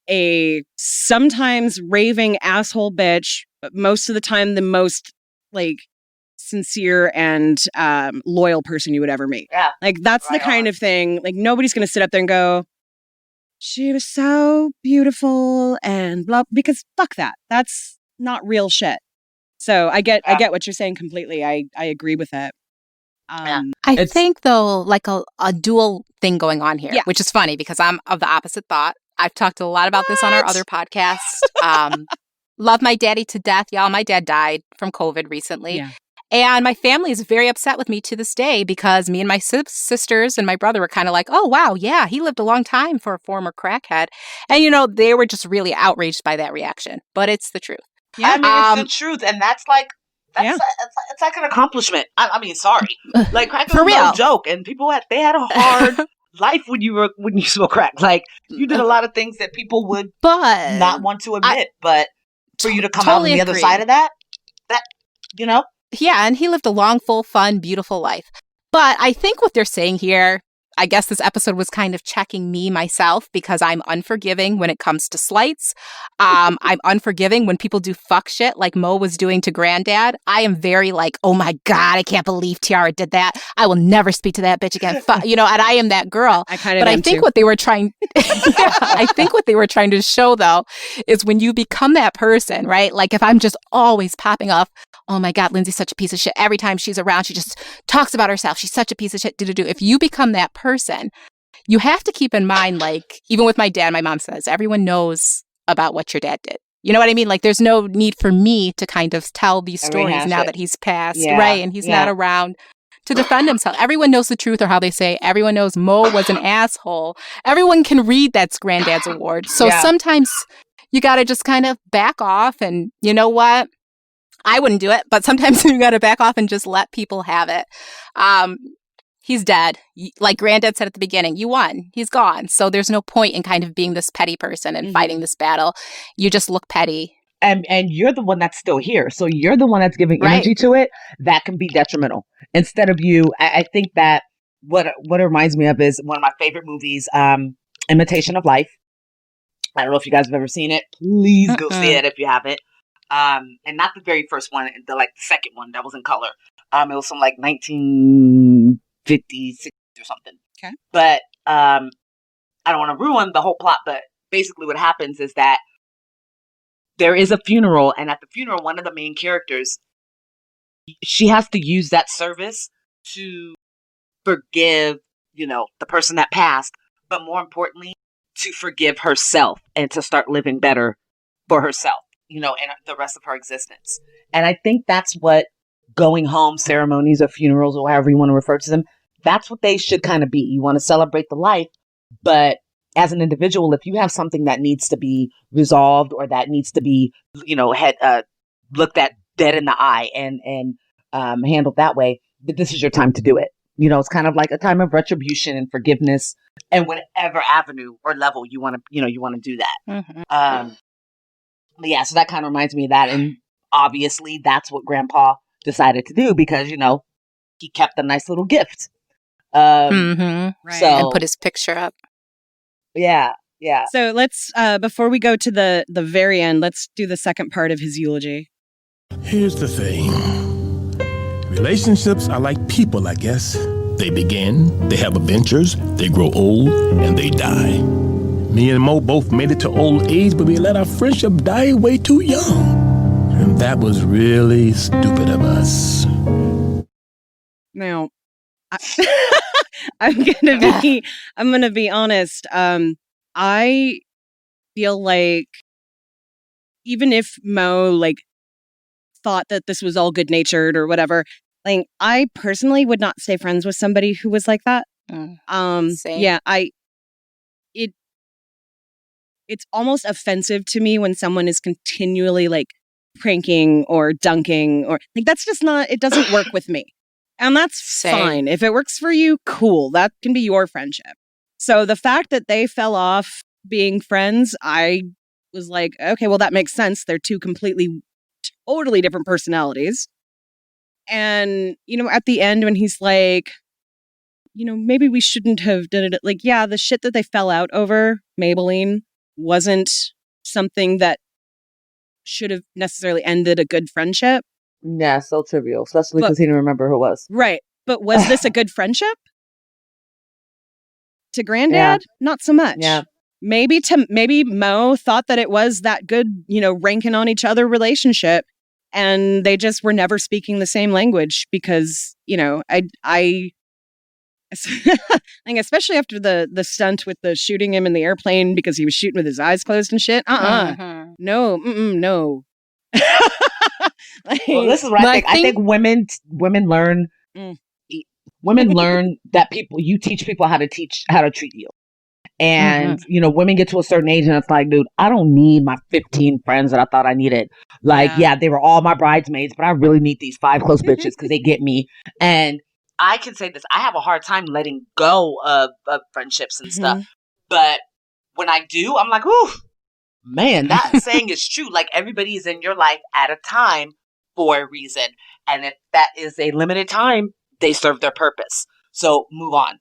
a sometimes raving asshole bitch, but most of the time the most like sincere and loyal person you would ever meet. Yeah. Like that's the kind of thing, like nobody's going to sit up there and go, she was so beautiful and blah, because fuck that. That's not real shit. So I get what you're saying completely. I agree with it. I think though, like a dual thing going on here, which is funny because I'm of the opposite thought. I've talked a lot about this on our other podcast. Love my daddy to death. Y'all, my dad died from COVID recently. Yeah. And my family is very upset with me to this day because me and my sisters and my brother were kind of like, oh, wow, yeah, he lived a long time for a former crackhead. And, you know, they were just really outraged by that reaction. But it's the truth. Yeah, I mean, it's the truth. And that's like, it's like an accomplishment. I mean, sorry. Like, crack is no joke. And people had a hard life when you smoked crack. Like, you did a lot of things that people would not want to admit. But for you to come out on the other side of that, you know? Yeah, and he lived a long, full, fun, beautiful life. But I think what they're saying here, I guess this episode was kind of checking me myself because I'm unforgiving when it comes to slights. I'm unforgiving when people do fuck shit like Mo was doing to Granddad. I am very like, oh my God, I can't believe Tiara did that. I will never speak to that bitch again. You know, and I am that girl. I kind of am think too. what they were trying, I think what they were trying to show though, is when you become that person, right? Like if I'm just always popping off, oh my God, Lindsay's such a piece of shit. Every time she's around, she just talks about herself. She's such a piece of shit. If you become that person, you have to keep in mind, like, even with my dad, my mom says, everyone knows about what your dad did. You know what I mean? Like, there's no need for me to kind of tell these stories now that he's passed, right? And he's not around to defend himself. Everyone knows the truth, or how they say, everyone knows Mo was an asshole. Everyone can read that's Granddad's award. So sometimes you got to just kind of back off. And you know what? I wouldn't do it, but sometimes you got to back off and just let people have it. He's dead. Like Granddad said at the beginning, you won. He's gone. So there's no point in kind of being this petty person and fighting this battle. You just look petty. And you're the one that's still here. So you're the one that's giving energy to it. That can be detrimental. Instead of you, I think that what it reminds me of is one of my favorite movies, Imitation of Life. I don't know if you guys have ever seen it. Please go see it if you haven't. And not the very first one, the second one that was in color. It was from like 1956 or something. Okay. But I don't want to ruin the whole plot, but basically what happens is that there is a funeral, and at the funeral, one of the main characters, she has to use that service to forgive, the person that passed, but more importantly, to forgive herself and to start living better for herself, in the rest of her existence. And I think that's what going home ceremonies or funerals or however you want to refer to them, that's what they should kind of be. You want to celebrate the life, but as an individual, if you have something that needs to be resolved or that needs to be, looked at dead in the eye and handled that way, this is your time to do it. It's kind of like a time of retribution and forgiveness, and whatever avenue or level you want to, you want to do that. Mm-hmm. Yeah, so that kind of reminds me of that, and obviously that's what Grandpa decided to do because he kept a nice little gift. Right. So and put his picture up. Yeah. So let's before we go to the very end, let's do the second part of his eulogy. Here's the thing. Relationships are like people, I guess. They begin, they have adventures, they grow old, and they die. Me and Mo both made it to old age, but we let our friendship die way too young. And that was really stupid of us. Now, I'm gonna be honest. I feel like even if Mo thought that this was all good natured or whatever, I personally would not stay friends with somebody who was like that. Same. Yeah, it's almost offensive to me when someone is continually pranking or dunking or that's just not, it doesn't work with me. And that's fine. If it works for you, cool. That can be your friendship. So the fact that they fell off being friends, I was like, okay, well, that makes sense. They're two totally different personalities. And, at the end when he's like, maybe we shouldn't have done it. The shit that they fell out over, Maybelline, wasn't something that should have necessarily ended a good friendship. Yeah, so trivial, especially because he didn't remember who it was. Right. But was this a good friendship? To Granddad? Yeah. Not so much. Yeah. Maybe Mo thought that it was that good, ranking on each other relationship, and they just were never speaking the same language because, I especially after the stunt with the shooting him in the airplane because he was shooting with his eyes closed and shit. No. No. Well, this is what I think. I think women learn. Women learn that you teach people how to treat you. And, women get to a certain age and it's like, dude, I don't need my 15 friends that I thought I needed. They were all my bridesmaids, but I really need these 5 close bitches because they get me. And I can say this, I have a hard time letting go of friendships and stuff. But when I do, I'm like, ooh, man, that saying is true. Everybody is in your life at a time for a reason. And if that is a limited time, they serve their purpose. So move on,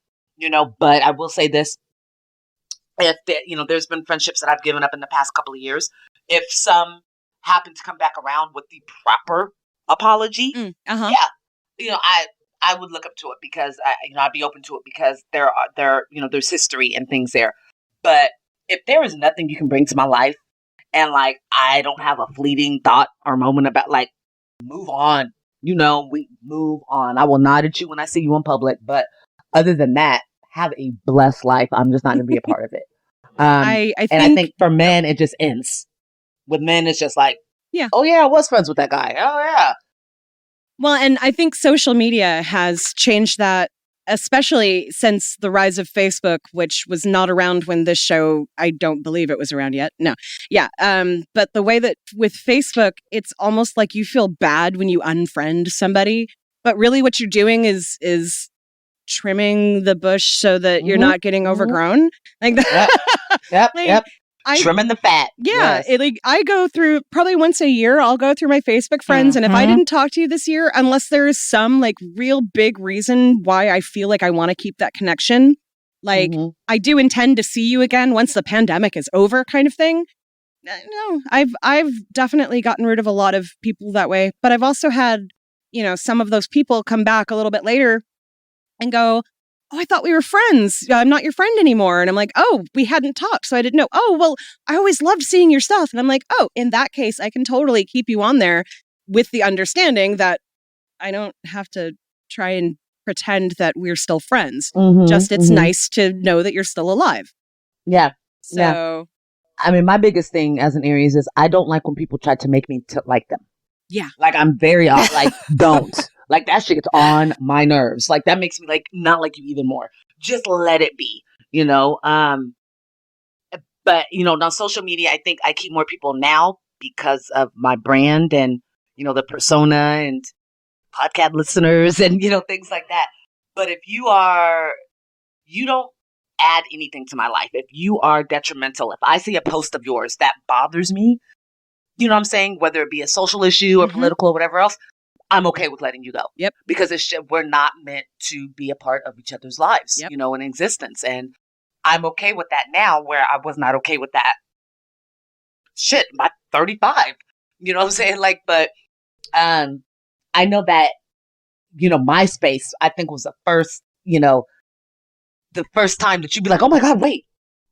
but I will say this. If there's been friendships that I've given up in the past couple of years. If some happen to come back around with the proper apology, I would look up to it because I'd be open to it because there's history and things there. But if there is nothing you can bring to my life, and I don't have a fleeting thought or moment about move on, we move on. I will nod at you when I see you in public, but other than that, have a blessed life. I'm just not going to be a part of it. I think for men, it just ends. With men, it's just oh yeah, I was friends with that guy. Oh yeah. Well, and I think social media has changed that especially since the rise of Facebook, which was not around when this show, I don't believe it was around yet. No. Yeah. But the way that with Facebook, it's almost like you feel bad when you unfriend somebody, but really what you're doing is trimming the bush so that you're not getting overgrown. Like that. Yep. Trimming the fat. Yeah. Yes. I go through probably once a year, I'll go through my Facebook friends. And if I didn't talk to you this year, unless there is some like real big reason why I feel like I want to keep that connection, like I do intend to see you again once the pandemic is over kind of thing. No, I've definitely gotten rid of a lot of people that way. But I've also had, some of those people come back a little bit later and go, oh, I thought we were friends. I'm not your friend anymore. And I'm like, oh, we hadn't talked, so I didn't know. Oh, well, I always loved seeing your stuff. And I'm like, oh, in that case, I can totally keep you on there with the understanding that I don't have to try and pretend that we're still friends. Just it's nice to know that you're still alive. Yeah. So, I mean, my biggest thing as an Aries is I don't like when people try to make me like them. Yeah. Like I'm very like, don't. Like that shit gets on my nerves. Like that makes me like not like you even more. Just let it be, But on social media, I think I keep more people now because of my brand and the persona and podcast listeners and things like that. But if you don't add anything to my life. If you are detrimental, if I see a post of yours that bothers me, you know what I'm saying, whether it be a social issue or political or whatever else, I'm okay with letting you go. Yep. Because we're not meant to be a part of each other's lives, in existence. And I'm okay with that now, where I was not okay with that shit by 35. You know what I'm saying? Like, but I know that, MySpace, I think was the first time that you'd be like, oh my God, wait,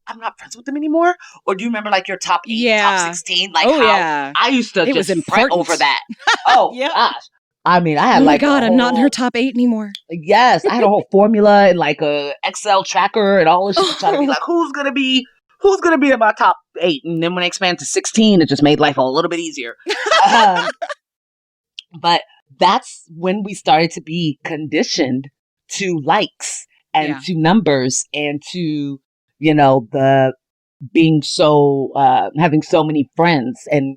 I'm not friends with them anymore? Or do you remember like your top 8, top 16? Like I used to just fret over that. Oh gosh. I mean, I had oh my God, I'm not in her top 8 anymore. Yes, I had a whole formula and like a Excel tracker and all this shit, trying to be like, who's gonna be in my top 8? And then when I expanded to 16, it just made life a little bit easier. But that's when we started to be conditioned to likes and to numbers and to the being so having so many friends, and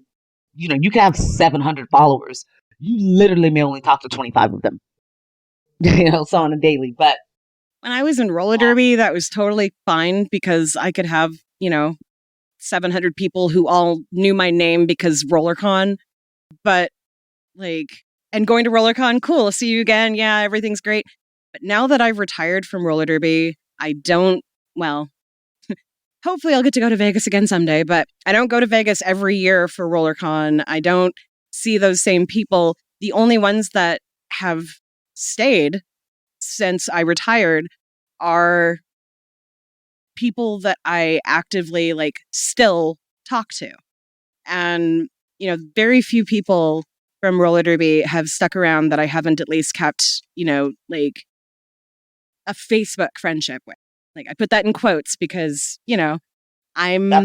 you can have 700 followers. You literally may only talk to 25 of them, so on a daily. But when I was in roller derby, that was totally fine because I could have, 700 people who all knew my name because RollerCon. But and going to RollerCon, cool, see you again. Yeah, everything's great. But now that I've retired from roller derby, I don't, hopefully I'll get to go to Vegas again someday, but I don't go to Vegas every year for RollerCon. I don't see those same people. The only ones that have stayed since I retired are people that I actively still talk to. And, very few people from roller derby have stuck around that I haven't at least kept, a Facebook friendship with. I put that in quotes because, that's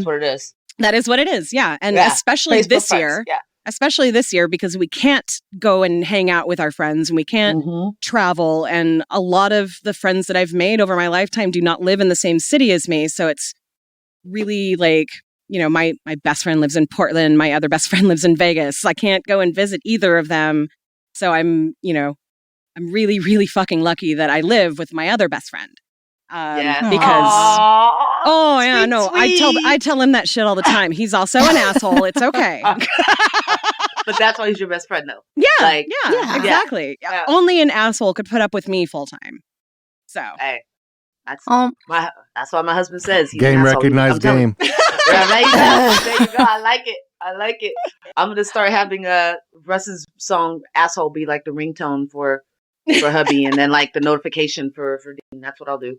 what it is. That is what it is. Yeah. And especially Facebook this year. Yeah. Especially this year, because we can't go and hang out with our friends and we can't travel. And a lot of the friends that I've made over my lifetime do not live in the same city as me. So it's really my best friend lives in Portland. My other best friend lives in Vegas. I can't go and visit either of them. So I'm really, really fucking lucky that I live with my other best friend. Because I tell him that shit all the time. He's also an asshole. It's okay. But that's why he's your best friend, though. Yeah, exactly. Yeah. Only an asshole could put up with me full time. So hey, that's why my husband says he's game recognized game. There you go. I like it. I'm gonna start having Russ's song "Asshole" be like the ringtone for hubby, and then the notification for Dean. That's what I'll do.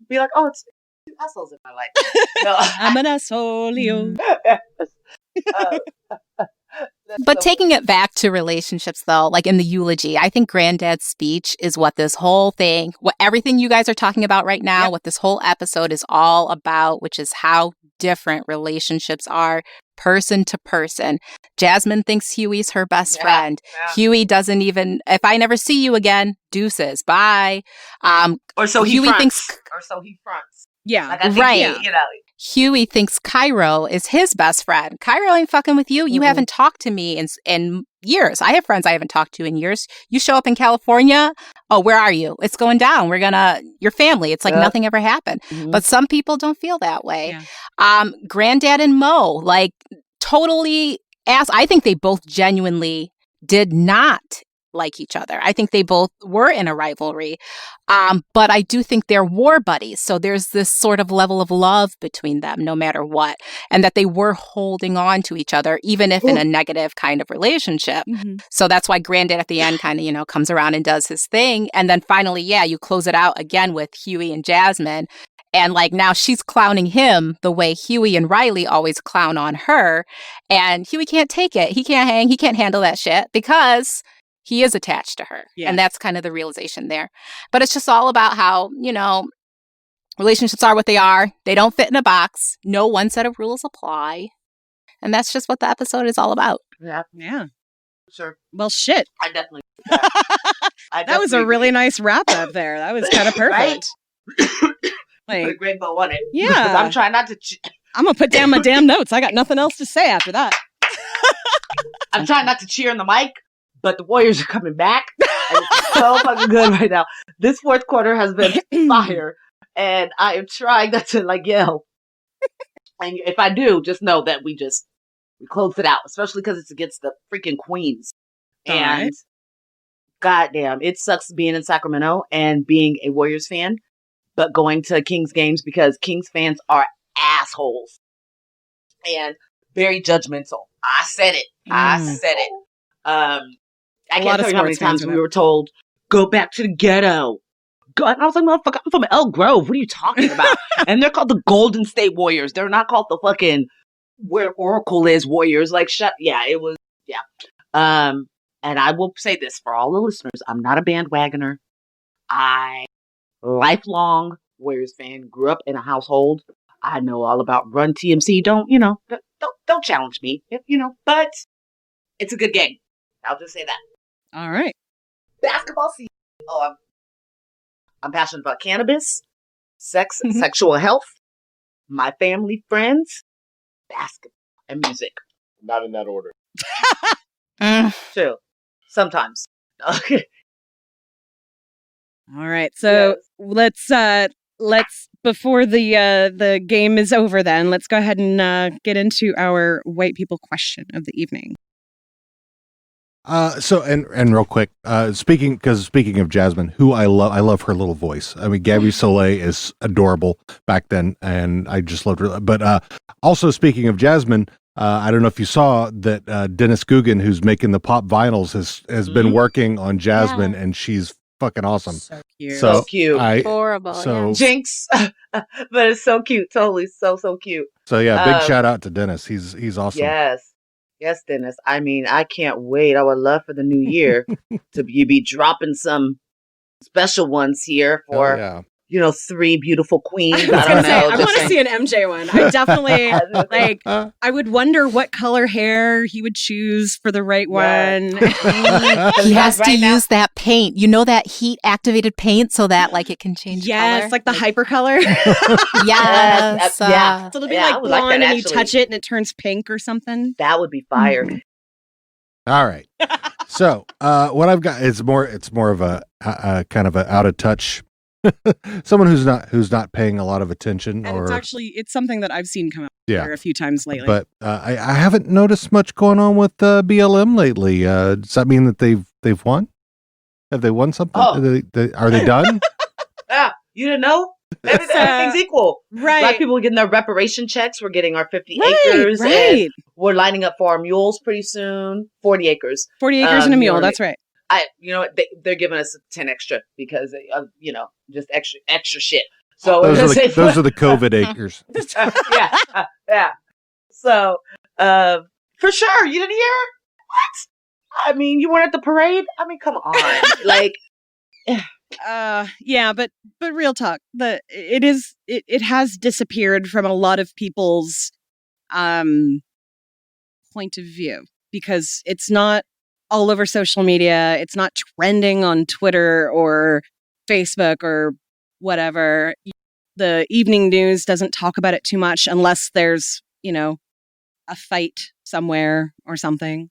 Be like, oh, it's 2 assholes in my life. No, I'm an asshole, you. But taking it back to relationships, though, in the eulogy, I think Granddad's speech is what this whole thing, what everything you guys are talking about right now, what this whole episode is all about, which is how different relationships are person to person. Jasmine thinks Huey's her best friend. Yeah. Huey doesn't even, if I never see you again, deuces, bye. Or so he fronts. Yeah. Like, I think right. Huey thinks Cairo is his best friend. Cairo ain't fucking with you. You haven't talked to me in years. I have friends I haven't talked to in years. You show up in California. Oh, where are you? It's going down. Your family. It's like nothing ever happened. But some people don't feel that way. Yeah. Granddad and Mo, like totally I think they both genuinely did not like each other. I think they both were in a rivalry. But I do think they're war buddies. So there's this sort of level of love between them, no matter what. And that they were holding on to each other, even if in a negative kind of relationship. So that's why Granddad at the end kind of, comes around and does his thing. And then finally, you close it out again with Huey and Jasmine. And like now she's clowning him the way Huey and Riley always clown on her. And Huey can't take it. He can't hang. He can't handle that shit because he is attached to her. Yeah. And that's kind of the realization there. But it's just all about how, relationships are what they are. They don't fit in a box. No one set of rules apply. And that's just what the episode is all about. Yeah. Yeah. Sure. Well, shit. I definitely. That was a really nice wrap up there. That was kind of perfect. Right? Put a great bow on it. Yeah. Because I'm trying not to. I'm going to put down my damn notes. I got nothing else to say after that. I'm trying not to cheer on the mic. But the Warriors are coming back. And it's so fucking good right now. This fourth quarter has been fire. And I am trying not to yell. And if I do, just know that we closed it out. Especially because it's against the freaking Queens. And goddamn, it sucks being in Sacramento and being a Warriors fan. But going to Kings games because Kings fans are assholes. And very judgmental. I said it. I can't tell you how many times we were told, go back to the ghetto. And I was like, motherfucker, I'm from Elk Grove. What are you talking about? And they're called the Golden State Warriors. They're not called the fucking where Oracle is Warriors. Like, it was. And I will say this for all the listeners. I'm not a bandwagoner. Lifelong Warriors fan, grew up in a household. I know all about Run TMC. Don't challenge me, but it's a good game. I'll just say that. All right. Basketball season. Oh, I'm passionate about cannabis, sex, sexual health, my family, friends, basketball, and music. Not in that order. True. Sometimes. Okay. All right. So let's before the game is over then, let's go ahead and get into our white people question of the evening. So real quick, speaking of Jasmine, who I love her little voice. I mean, Gabby Soleil is adorable back then, and I just loved her. But also speaking of Jasmine, I don't know if you saw that Dennis Guggen, who's making the pop vinyls, has been working on Jasmine, and she's fucking awesome. So cute. So cute. Horrible. So Jinx, but it's so cute. Totally, so cute. So big shout out to Dennis. He's awesome. Yes, Dennis. I mean, I can't wait. I would love for the new year to be dropping some special ones here for, 3 beautiful queens. I don't know. I want to see an MJ one. I definitely, I would wonder what color hair he would choose for the right one. He has to use that paint. That heat-activated paint so that, it can change color. Yes, like the hypercolor. Yes. So it'll be blonde and you touch it and it turns pink or something. That would be fire. All right. So what I've got is more of a kind of a out of touch. Someone who's not paying a lot of attention, and it's something that I've seen come up here a few times lately. But I haven't noticed much going on with BLM lately. Does that mean that they've won? Have they won something? Oh. Are they done? Yeah, you didn't know? Everything's equal. Right. Black people are getting their reparation checks. We're getting our 50 acres. Right. And we're lining up for our mules pretty soon. 40 acres. 40 acres and a mule. That's right. You know what? They're giving us 10 extra because just extra shit. So those are the COVID acres. yeah. So for sure, you didn't hear? What? I mean, you weren't at the parade. I mean, come on, yeah, but real talk, it has disappeared from a lot of people's point of view because it's not all over social media. It's not trending on Twitter or Facebook or whatever. The evening news doesn't talk about it too much unless there's, a fight somewhere or something.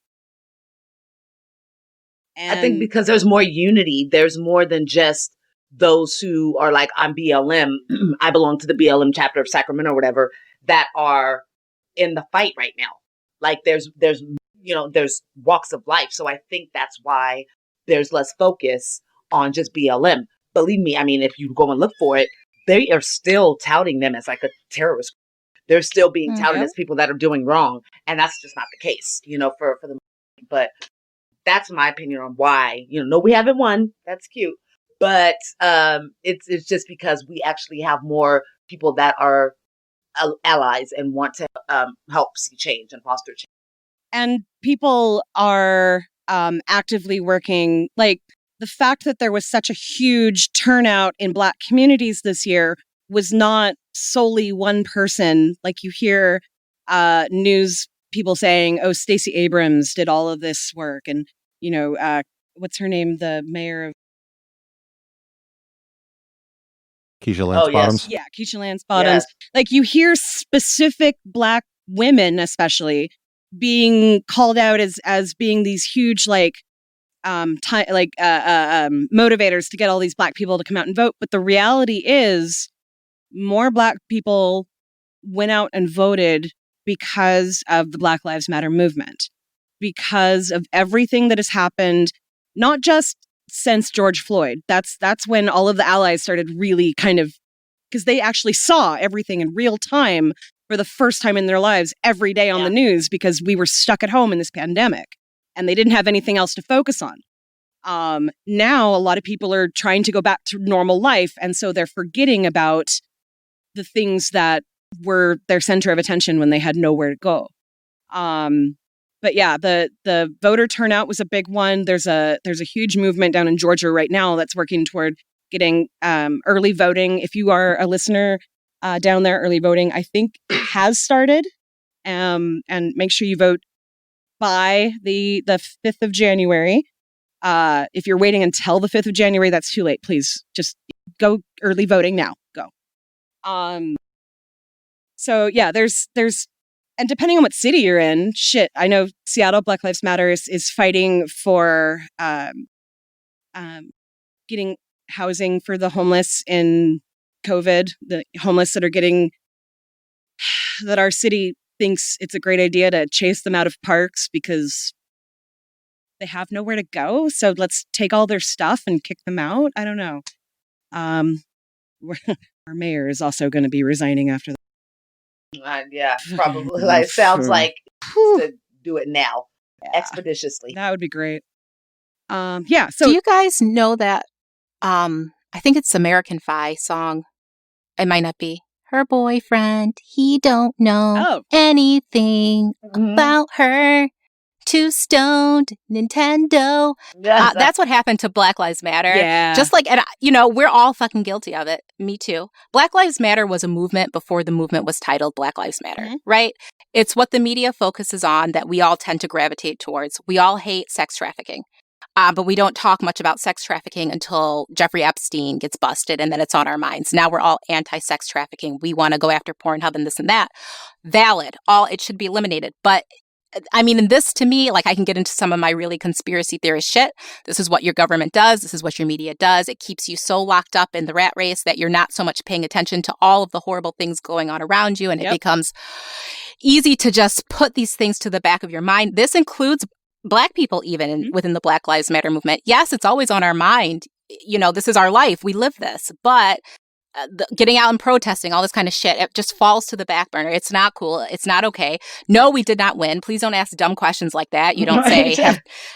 I think because there's more unity, there's more than just those who are like, I'm BLM, I belong to the BLM chapter of Sacramento or whatever, that are in the fight right now. Like there's walks of life. So I think that's why there's less focus on just BLM. Believe me, I mean, if you go and look for it, they are still touting them as like a terrorist. They're still being touted as people that are doing wrong. And that's just not the case, for the, but that's my opinion on why, no, we haven't won. That's cute. But it's just because we actually have more people that are allies and want to help see change and foster change. And people are actively working, like the fact that there was such a huge turnout in Black communities this year was not solely one person. Like you hear news people saying, oh, Stacey Abrams did all of this work. And, what's her name? The mayor of Keisha Lance Bottoms. Yes. Yeah, Keisha Lance Bottoms. Yes. Like you hear specific Black women, especially, being called out as being these huge motivators to get all these Black people to come out and vote. But the reality is, more Black people went out and voted because of the Black Lives Matter movement, because of everything that has happened, not just since George Floyd. That's when all of the allies started really kind of, because they actually saw everything in real time for the first time in their lives every day on the news, because we were stuck at home in this pandemic and they didn't have anything else to focus on. Now a lot of people are trying to go back to normal life, and so they're forgetting about the things that were their center of attention when they had nowhere to go. But yeah, the voter turnout was a big one. There's a huge movement down in Georgia right now that's working toward getting early voting. If you are a listener down there, early voting, I think, has started. And make sure you vote by the 5th of January. If you're waiting until the 5th of January, that's too late. Please just go early voting now. Go. So yeah, there's and depending on what city you're in, I know Seattle Black Lives Matter is fighting for getting housing for the homeless in COVID, the homeless that our city thinks it's a great idea to chase them out of parks because they have nowhere to go. So let's take all their stuff and kick them out. I don't know. Our mayor is also going to be resigning after that. Yeah, probably. It sounds like to do it now, expeditiously. That would be great. So do you guys know that? I think it's American Pie song. It might not be. Her boyfriend, he don't know anything about her. Too stoned, Nintendo. That's what happened to Black Lives Matter. Yeah. Just like, and we're all fucking guilty of it. Me too. Black Lives Matter was a movement before the movement was titled Black Lives Matter, right? It's what the media focuses on that we all tend to gravitate towards. We all hate sex trafficking. But we don't talk much about sex trafficking until Jeffrey Epstein gets busted, and then it's on our minds. Now we're all anti-sex trafficking. We want to go after Pornhub and this and that. Valid. It should be eliminated. But I mean, and this to me, like I can get into some of my really conspiracy theorist shit. This is what your government does. This is what your media does. It keeps you so locked up in the rat race that you're not so much paying attention to all of the horrible things going on around you. And it becomes easy to just put these things to the back of your mind. This includes Black people even within the Black Lives Matter movement. Yes, it's always on our mind. This is our life. We live this. But getting out and protesting, all this kind of shit, it just falls to the back burner. It's not cool. It's not okay. No, we did not win. Please don't ask dumb questions like that. You don't say,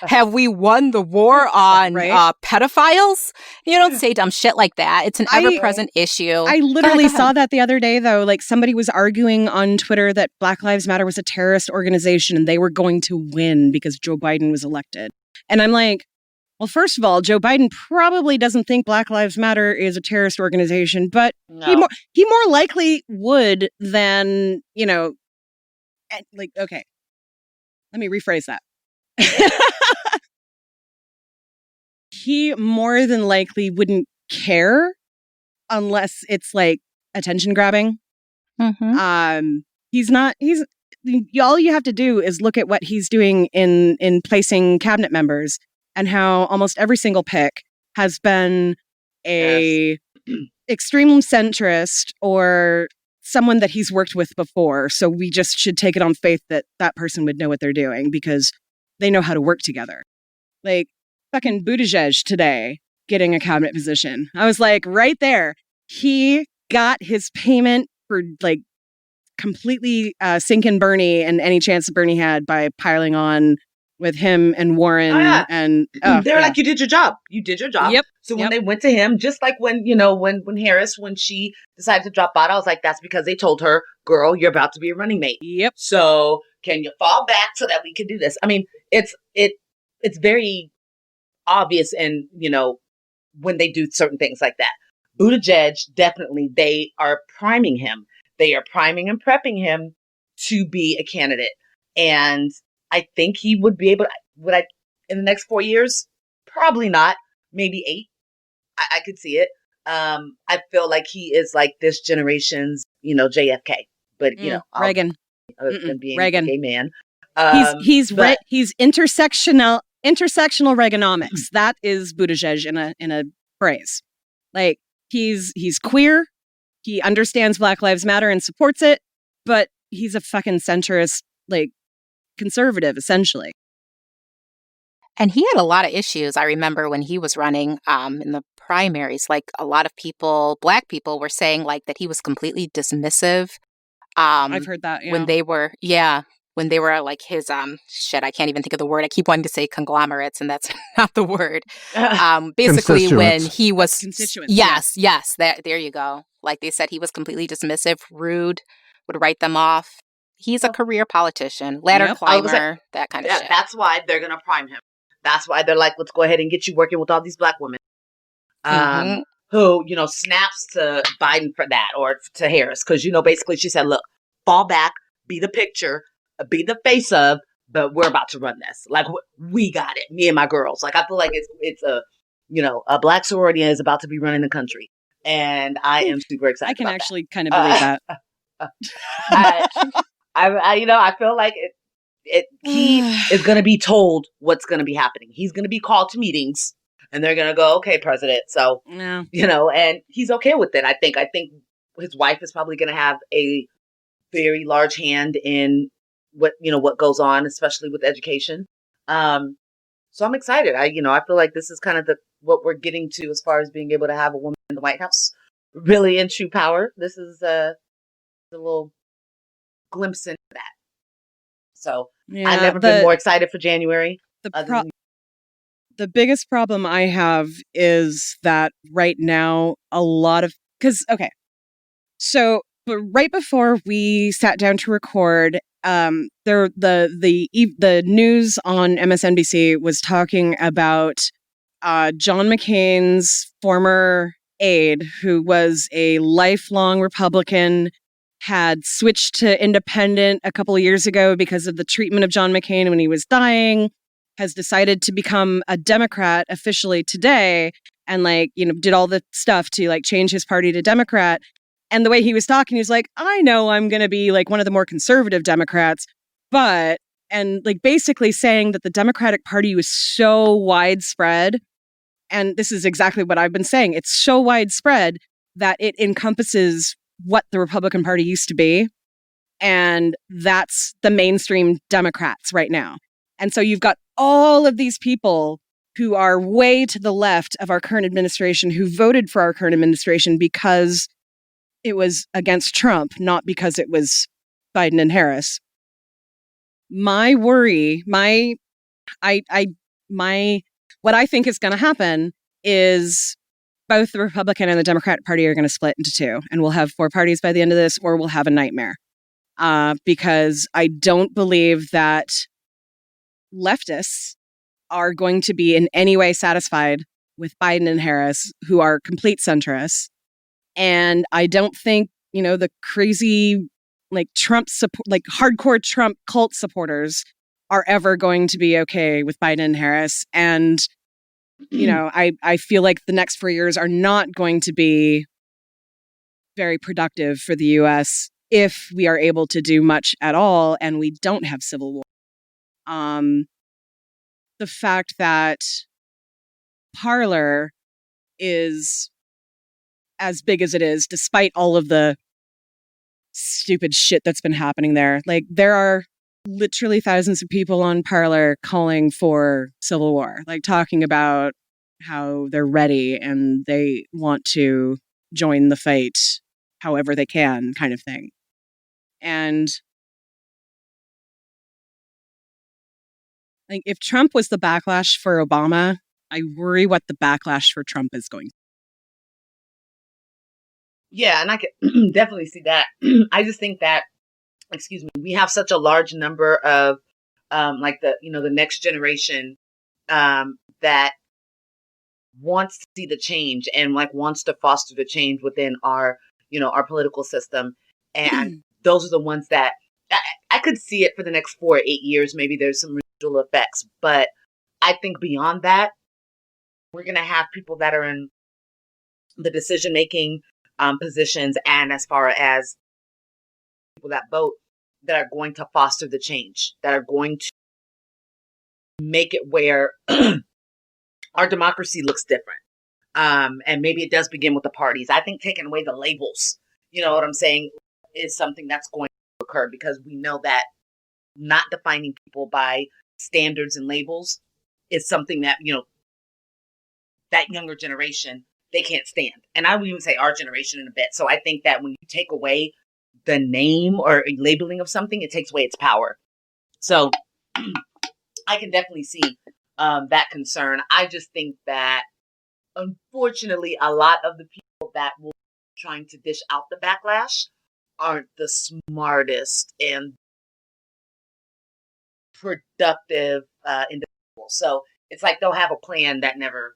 have we won the war on pedophiles? You don't say dumb shit like that. It's an ever-present issue. I literally saw that the other day, though. Like somebody was arguing on Twitter that Black Lives Matter was a terrorist organization and they were going to win because Joe Biden was elected. And I'm like, well, first of all, Joe Biden probably doesn't think Black Lives Matter is a terrorist organization, but he more likely would than, okay. Let me rephrase that. He more than likely wouldn't care unless it's like attention grabbing. He's all you have to do is look at what he's doing in placing cabinet members and how almost every single pick has been a extreme centrist or someone that he's worked with before. So we just should take it on faith that that person would know what they're doing because they know how to work together. Like fucking Buttigieg today getting a cabinet position. I was like, right there, he got his payment for like completely sinking Bernie and any chance that Bernie had by piling on with him and Warren. And they're like, you did your job. You did your job. Yep. So when they went to him, just like when, when Harris, when she decided to drop out, I was like, that's because they told her, girl, you're about to be a running mate. Yep. So can you fall back so that we can do this? I mean, it's very obvious and, when they do certain things like that. Buttigieg, definitely, they are priming him. They are priming and prepping him to be a candidate. And I think he would be able to, in the next 4 years? Probably not. Maybe 8. I could see it. I feel like he is like this generation's, JFK. But, Reagan. Being Reagan. A gay man. He's intersectional Reaganomics. That is Buttigieg in a phrase. Like he's queer. He understands Black Lives Matter and supports it, but he's a fucking centrist, like conservative, essentially. And he had a lot of issues. I remember when he was running in the primaries, like a lot of people, Black people, were saying like that he was completely dismissive. I've heard that. Yeah. When they were like his I can't even think of the word. I keep wanting to say conglomerates, and that's not the word. Basically, when he was constituents. Yes, there you go. Like they said, he was completely dismissive, rude, would write them off. He's a career politician, ladder climber, that kind of shit. That's why they're gonna prime him. That's why they're like, let's go ahead and get you working with all these Black women, who snaps to Biden for that or to Harris, because basically she said, look, fall back, be the picture. Be the face of, but we're about to run this. Like we got it, me and my girls. Like I feel like it's a Black sorority is about to be running the country, and I am super excited. I can actually kind of believe that. I feel like he is going to be told what's going to be happening. He's going to be called to meetings, and they're going to go, "Okay, President." So and he's okay with it. I think his wife is probably going to have a very large hand in what goes on, especially with education. So I'm excited. I feel like this is kind of what we're getting to as far as being able to have a woman in the White House really in true power. This is a little glimpse into that. So I've never been more excited for January. The biggest problem I have is that right now a lot of right before we sat down to record, the news on MSNBC was talking about John McCain's former aide, who was a lifelong Republican, had switched to independent a couple of years ago because of the treatment of John McCain when he was dying, has decided to become a Democrat officially today, and did all the stuff to change his party to Democrat. And the way he was talking, he was like, I know I'm going to be one of the more conservative Democrats, basically saying that the Democratic Party was so widespread. And this is exactly what I've been saying. It's so widespread that it encompasses what the Republican Party used to be. And that's the mainstream Democrats right now. And so you've got all of these people who are way to the left of our current administration, who voted for our current administration because it was against Trump, not because it was Biden and Harris. My worry, what I think is going to happen is both the Republican and the Democratic Party are going to split into two, and we'll have 4 parties by the end of this, or we'll have a nightmare. Because I don't believe that leftists are going to be in any way satisfied with Biden and Harris, who are complete centrists. And I don't think, the crazy, Trump support, hardcore Trump cult supporters are ever going to be okay with Biden and Harris. And, you know, I feel like the next 4 years are not going to be very productive for the U.S. if we are able to do much at all and we don't have civil war. The fact that Parler is as big as it is, despite all of the stupid shit that's been happening there. Like, there are literally thousands of people on Parler calling for civil war, like talking about how they're ready and they want to join the fight however they can, kind of thing. And like, if Trump was the backlash for Obama, I worry what the backlash for Trump is going to be. Yeah, and I can definitely see that. I just think that, we have such a large number of like the next generation that wants to see the change and like wants to foster the change within our political system. And those are the ones that I could see it for the next 4 or 8 years. Maybe there's some residual effects, but I think beyond that, we're going to have people that are in the decision-making positions, and as far as people that vote, that are going to foster the change, that are going to make it where our democracy looks different. And maybe it does begin with the parties. I think taking away the labels, you know what I'm saying, is something that's going to occur, because we know that not defining people by standards and labels is something that, that younger generation, they can't stand. And I would even say our generation in a bit. So I think that when you take away the name or labeling of something, it takes away its power. So I can definitely see that concern. I just think that, unfortunately, a lot of the people that will be trying to dish out the backlash aren't the smartest and productive individuals. So it's like they'll have a plan that never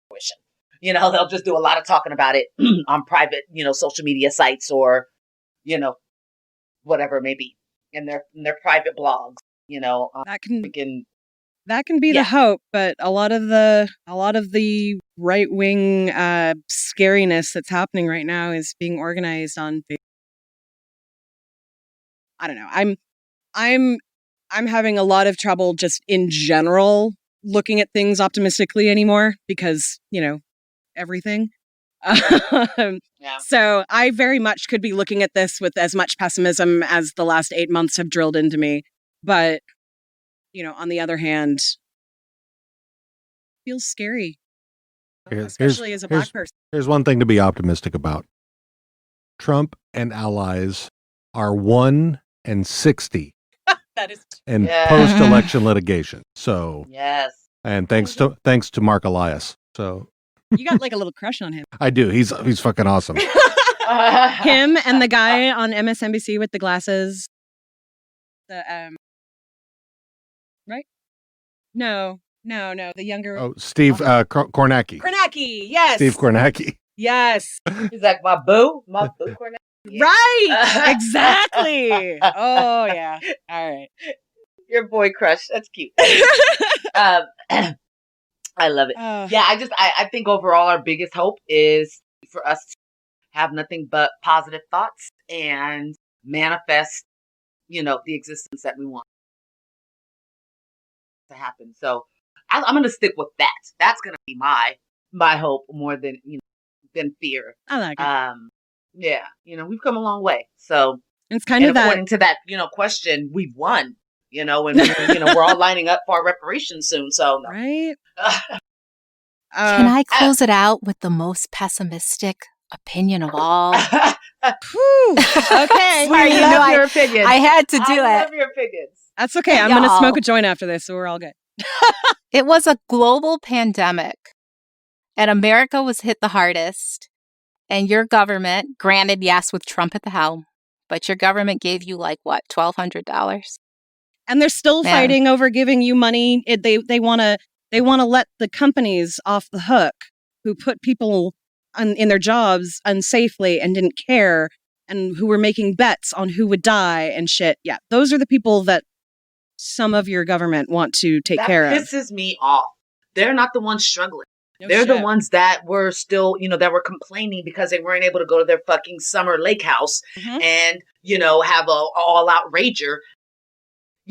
fruition. They'll just do a lot of talking about it on private, social media sites or, whatever it may be, in their private blogs. That can be the hope, but a lot of the right wing scariness that's happening right now is being organized on. I don't know. I'm having a lot of trouble just in general looking at things optimistically anymore because everything. So I very much could be looking at this with as much pessimism as the last 8 months have drilled into me. But, on the other hand, it feels scary, especially as a Black person. Here's one thing to be optimistic about. Trump and allies are 1 and 60 that is in post-election litigation. So yes, and thanks to Mark Elias. So you got like a little crush on him. I do. He's fucking awesome. Him and the guy on MSNBC with the glasses. The right? No. The younger. Oh, Steve Kornacki. Kornacki, yes. Steve Kornacki. Yes. He's like my boo Kornacki. Yeah. Right. Exactly. Oh yeah. All right. Your boy crush. That's cute. I love it. Yeah, I think overall our biggest hope is for us to have nothing but positive thoughts and manifest, the existence that we want to happen. So I'm going to stick with that. That's going to be my hope more than than fear. I like it. Yeah, we've come a long way. So it's kind of that. According to that, question, we've won. And we're all lining up for our reparations soon. So right. Can I close it out with the most pessimistic opinion of all? Okay. Sorry, your opinion. I had to do it. I love your opinions. That's okay. I'm going to smoke a joint after this, so we're all good. It was a global pandemic, and America was hit the hardest. And your government, granted, yes, with Trump at the helm, but your government gave you like what, $1,200? And they're still fighting over giving you money. They want to let the companies off the hook who put people in their jobs unsafely and didn't care, and who were making bets on who would die and shit. Yeah, those are the people that some of your government want to take care of. That pisses me off. They're not the ones struggling. No They're shit. the ones that were still, that were complaining because they weren't able to go to their fucking summer lake house and, have a all-out rager,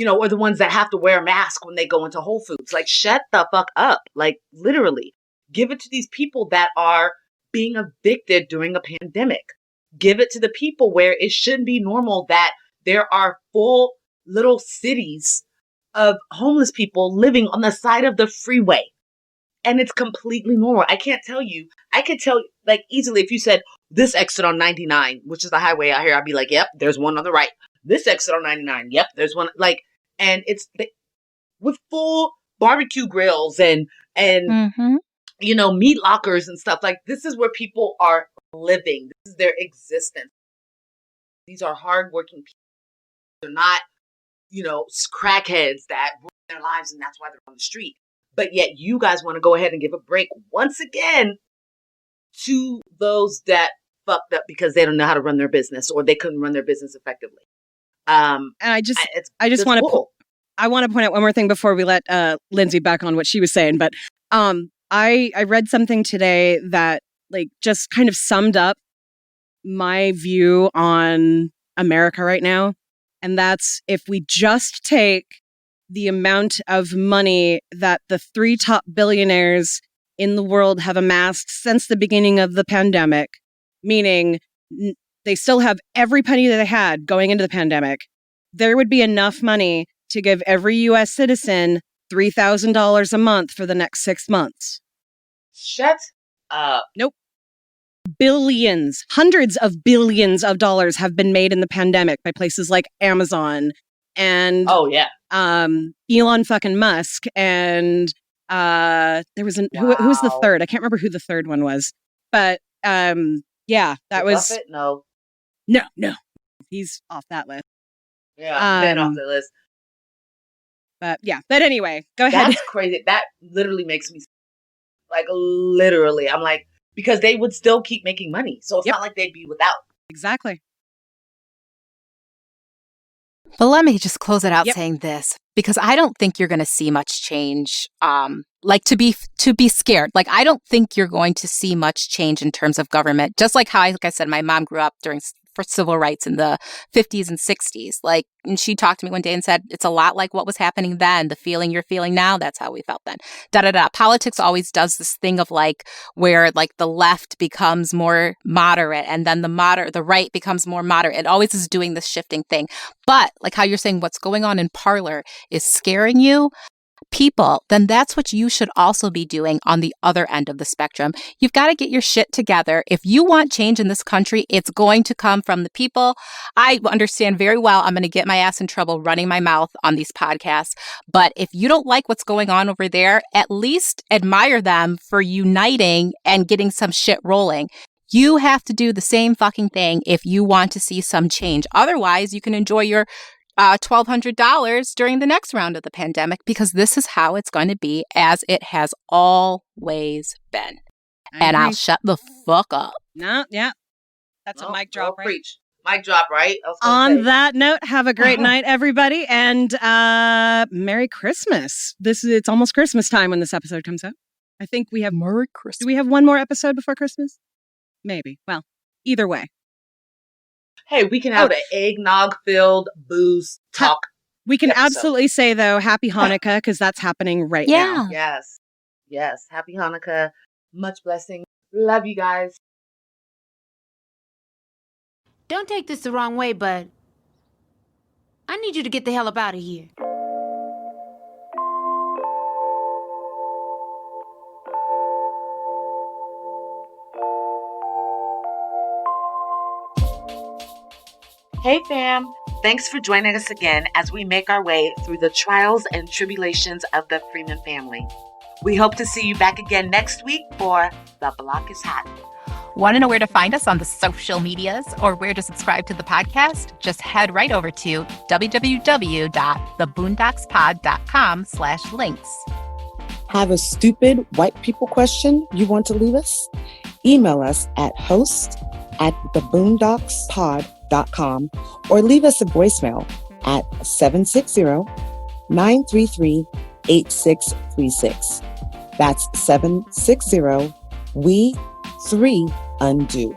or the ones that have to wear a mask when they go into Whole Foods. Like, shut the fuck up. Like, literally. Give it to these people that are being evicted during a pandemic. Give it to the people where it shouldn't be normal that there are full little cities of homeless people living on the side of the freeway. And it's completely normal. I could tell you, like, easily, if you said this exit on 99, which is the highway out here, I'd be like, yep, there's one on the right. This exit on 99, yep, there's one. Like, and it's with full barbecue grills and meat lockers and stuff. Like, this is where people are living. This is their existence. These are hardworking people. They're not, crackheads that ruin their lives and that's why they're on the street. But yet you guys want to go ahead and give a break once again to those that fucked up because they don't know how to run their business or they couldn't run their business effectively. And I just want to I want to point out one more thing before we let Lindsay back on what she was saying. But I read something today that like just kind of summed up my view on America right now. And that's if we just take the amount of money that the 3 top billionaires in the world have amassed since the beginning of the pandemic, meaning they still have every penny that they had going into the pandemic, there would be enough money to give every U.S. citizen $3,000 a month for the next 6 months. Shut up. Nope. Billions, hundreds of billions of dollars have been made in the pandemic by places like Amazon and Elon fucking Musk and there was who was the third? I can't remember who the third one was, but that was Buffett? No, he's off that list. Yeah, been off the list. But anyway, go ahead. That's crazy. That literally makes me like literally. I'm like, because they would still keep making money, so it's not like they'd be without. Exactly. But let me just close it out saying this, because I don't think you're going to see much change. Like to be scared. Like, I don't think you're going to see much change in terms of government. Just like how, like I said, my mom grew up for civil rights in the 50s and 60s. Like, and she talked to me one day and said, it's a lot like what was happening then. The feeling you're feeling now, that's how we felt then. Politics always does this thing of like, where like the left becomes more moderate and then the right becomes more moderate. It always is doing this shifting thing. But like how you're saying what's going on in Parler is scaring you, people, then that's what you should also be doing on the other end of the spectrum. You've got to get your shit together. If you want change in this country, it's going to come from the people. I understand very well I'm going to get my ass in trouble running my mouth on these podcasts. But if you don't like what's going on over there, at least admire them for uniting and getting some shit rolling. You have to do the same fucking thing if you want to see some change. Otherwise, you can enjoy your $1,200 during the next round of the pandemic, because this is how it's going to be, as it has always been. And I'll shut the fuck up. No, yeah. That's a mic drop, right? Preach. Mic drop, right? On that note, have a great night, everybody, and Merry Christmas. It's almost Christmas time when this episode comes out. I think we have Merry Christmas. Do we have one more episode before Christmas? Maybe. Well, either way. Hey, we can have an eggnog-filled booze talk. We can absolutely say, though, Happy Hanukkah, because that's happening right now. Yes. Happy Hanukkah. Much blessing. Love you guys. Don't take this the wrong way, but I need you to get the hell up out of here. Hey fam, thanks for joining us again as we make our way through the trials and tribulations of the Freeman family. We hope to see you back again next week for The Block is Hot. Want to know where to find us on the social medias or where to subscribe to the podcast? Just head right over to www.theboondockspod.com/links. Have a stupid white people question you want to leave us? Email us at host@theboondockspod.com or leave us a voicemail at 760-933-8636. That's 760-WE3UNDO.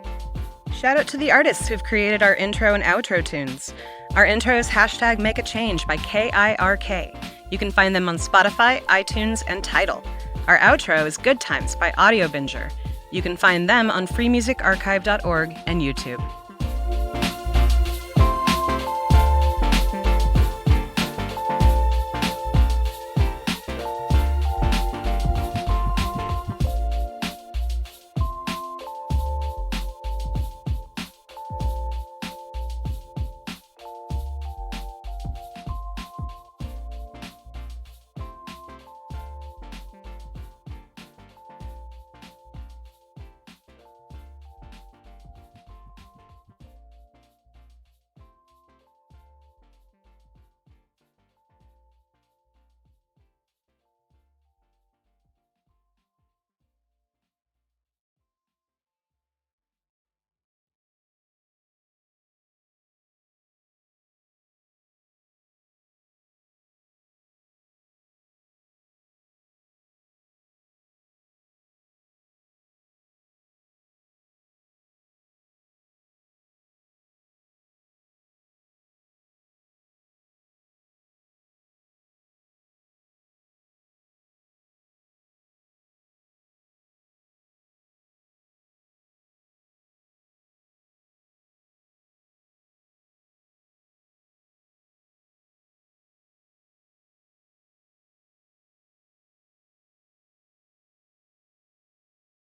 Shout out to the artists who've created our intro and outro tunes. Our intro is #MakeAChange by KIRK. You can find them on Spotify, iTunes, and Tidal. Our outro is Good Times by Audio Binger. You can find them on freemusicarchive.org and YouTube.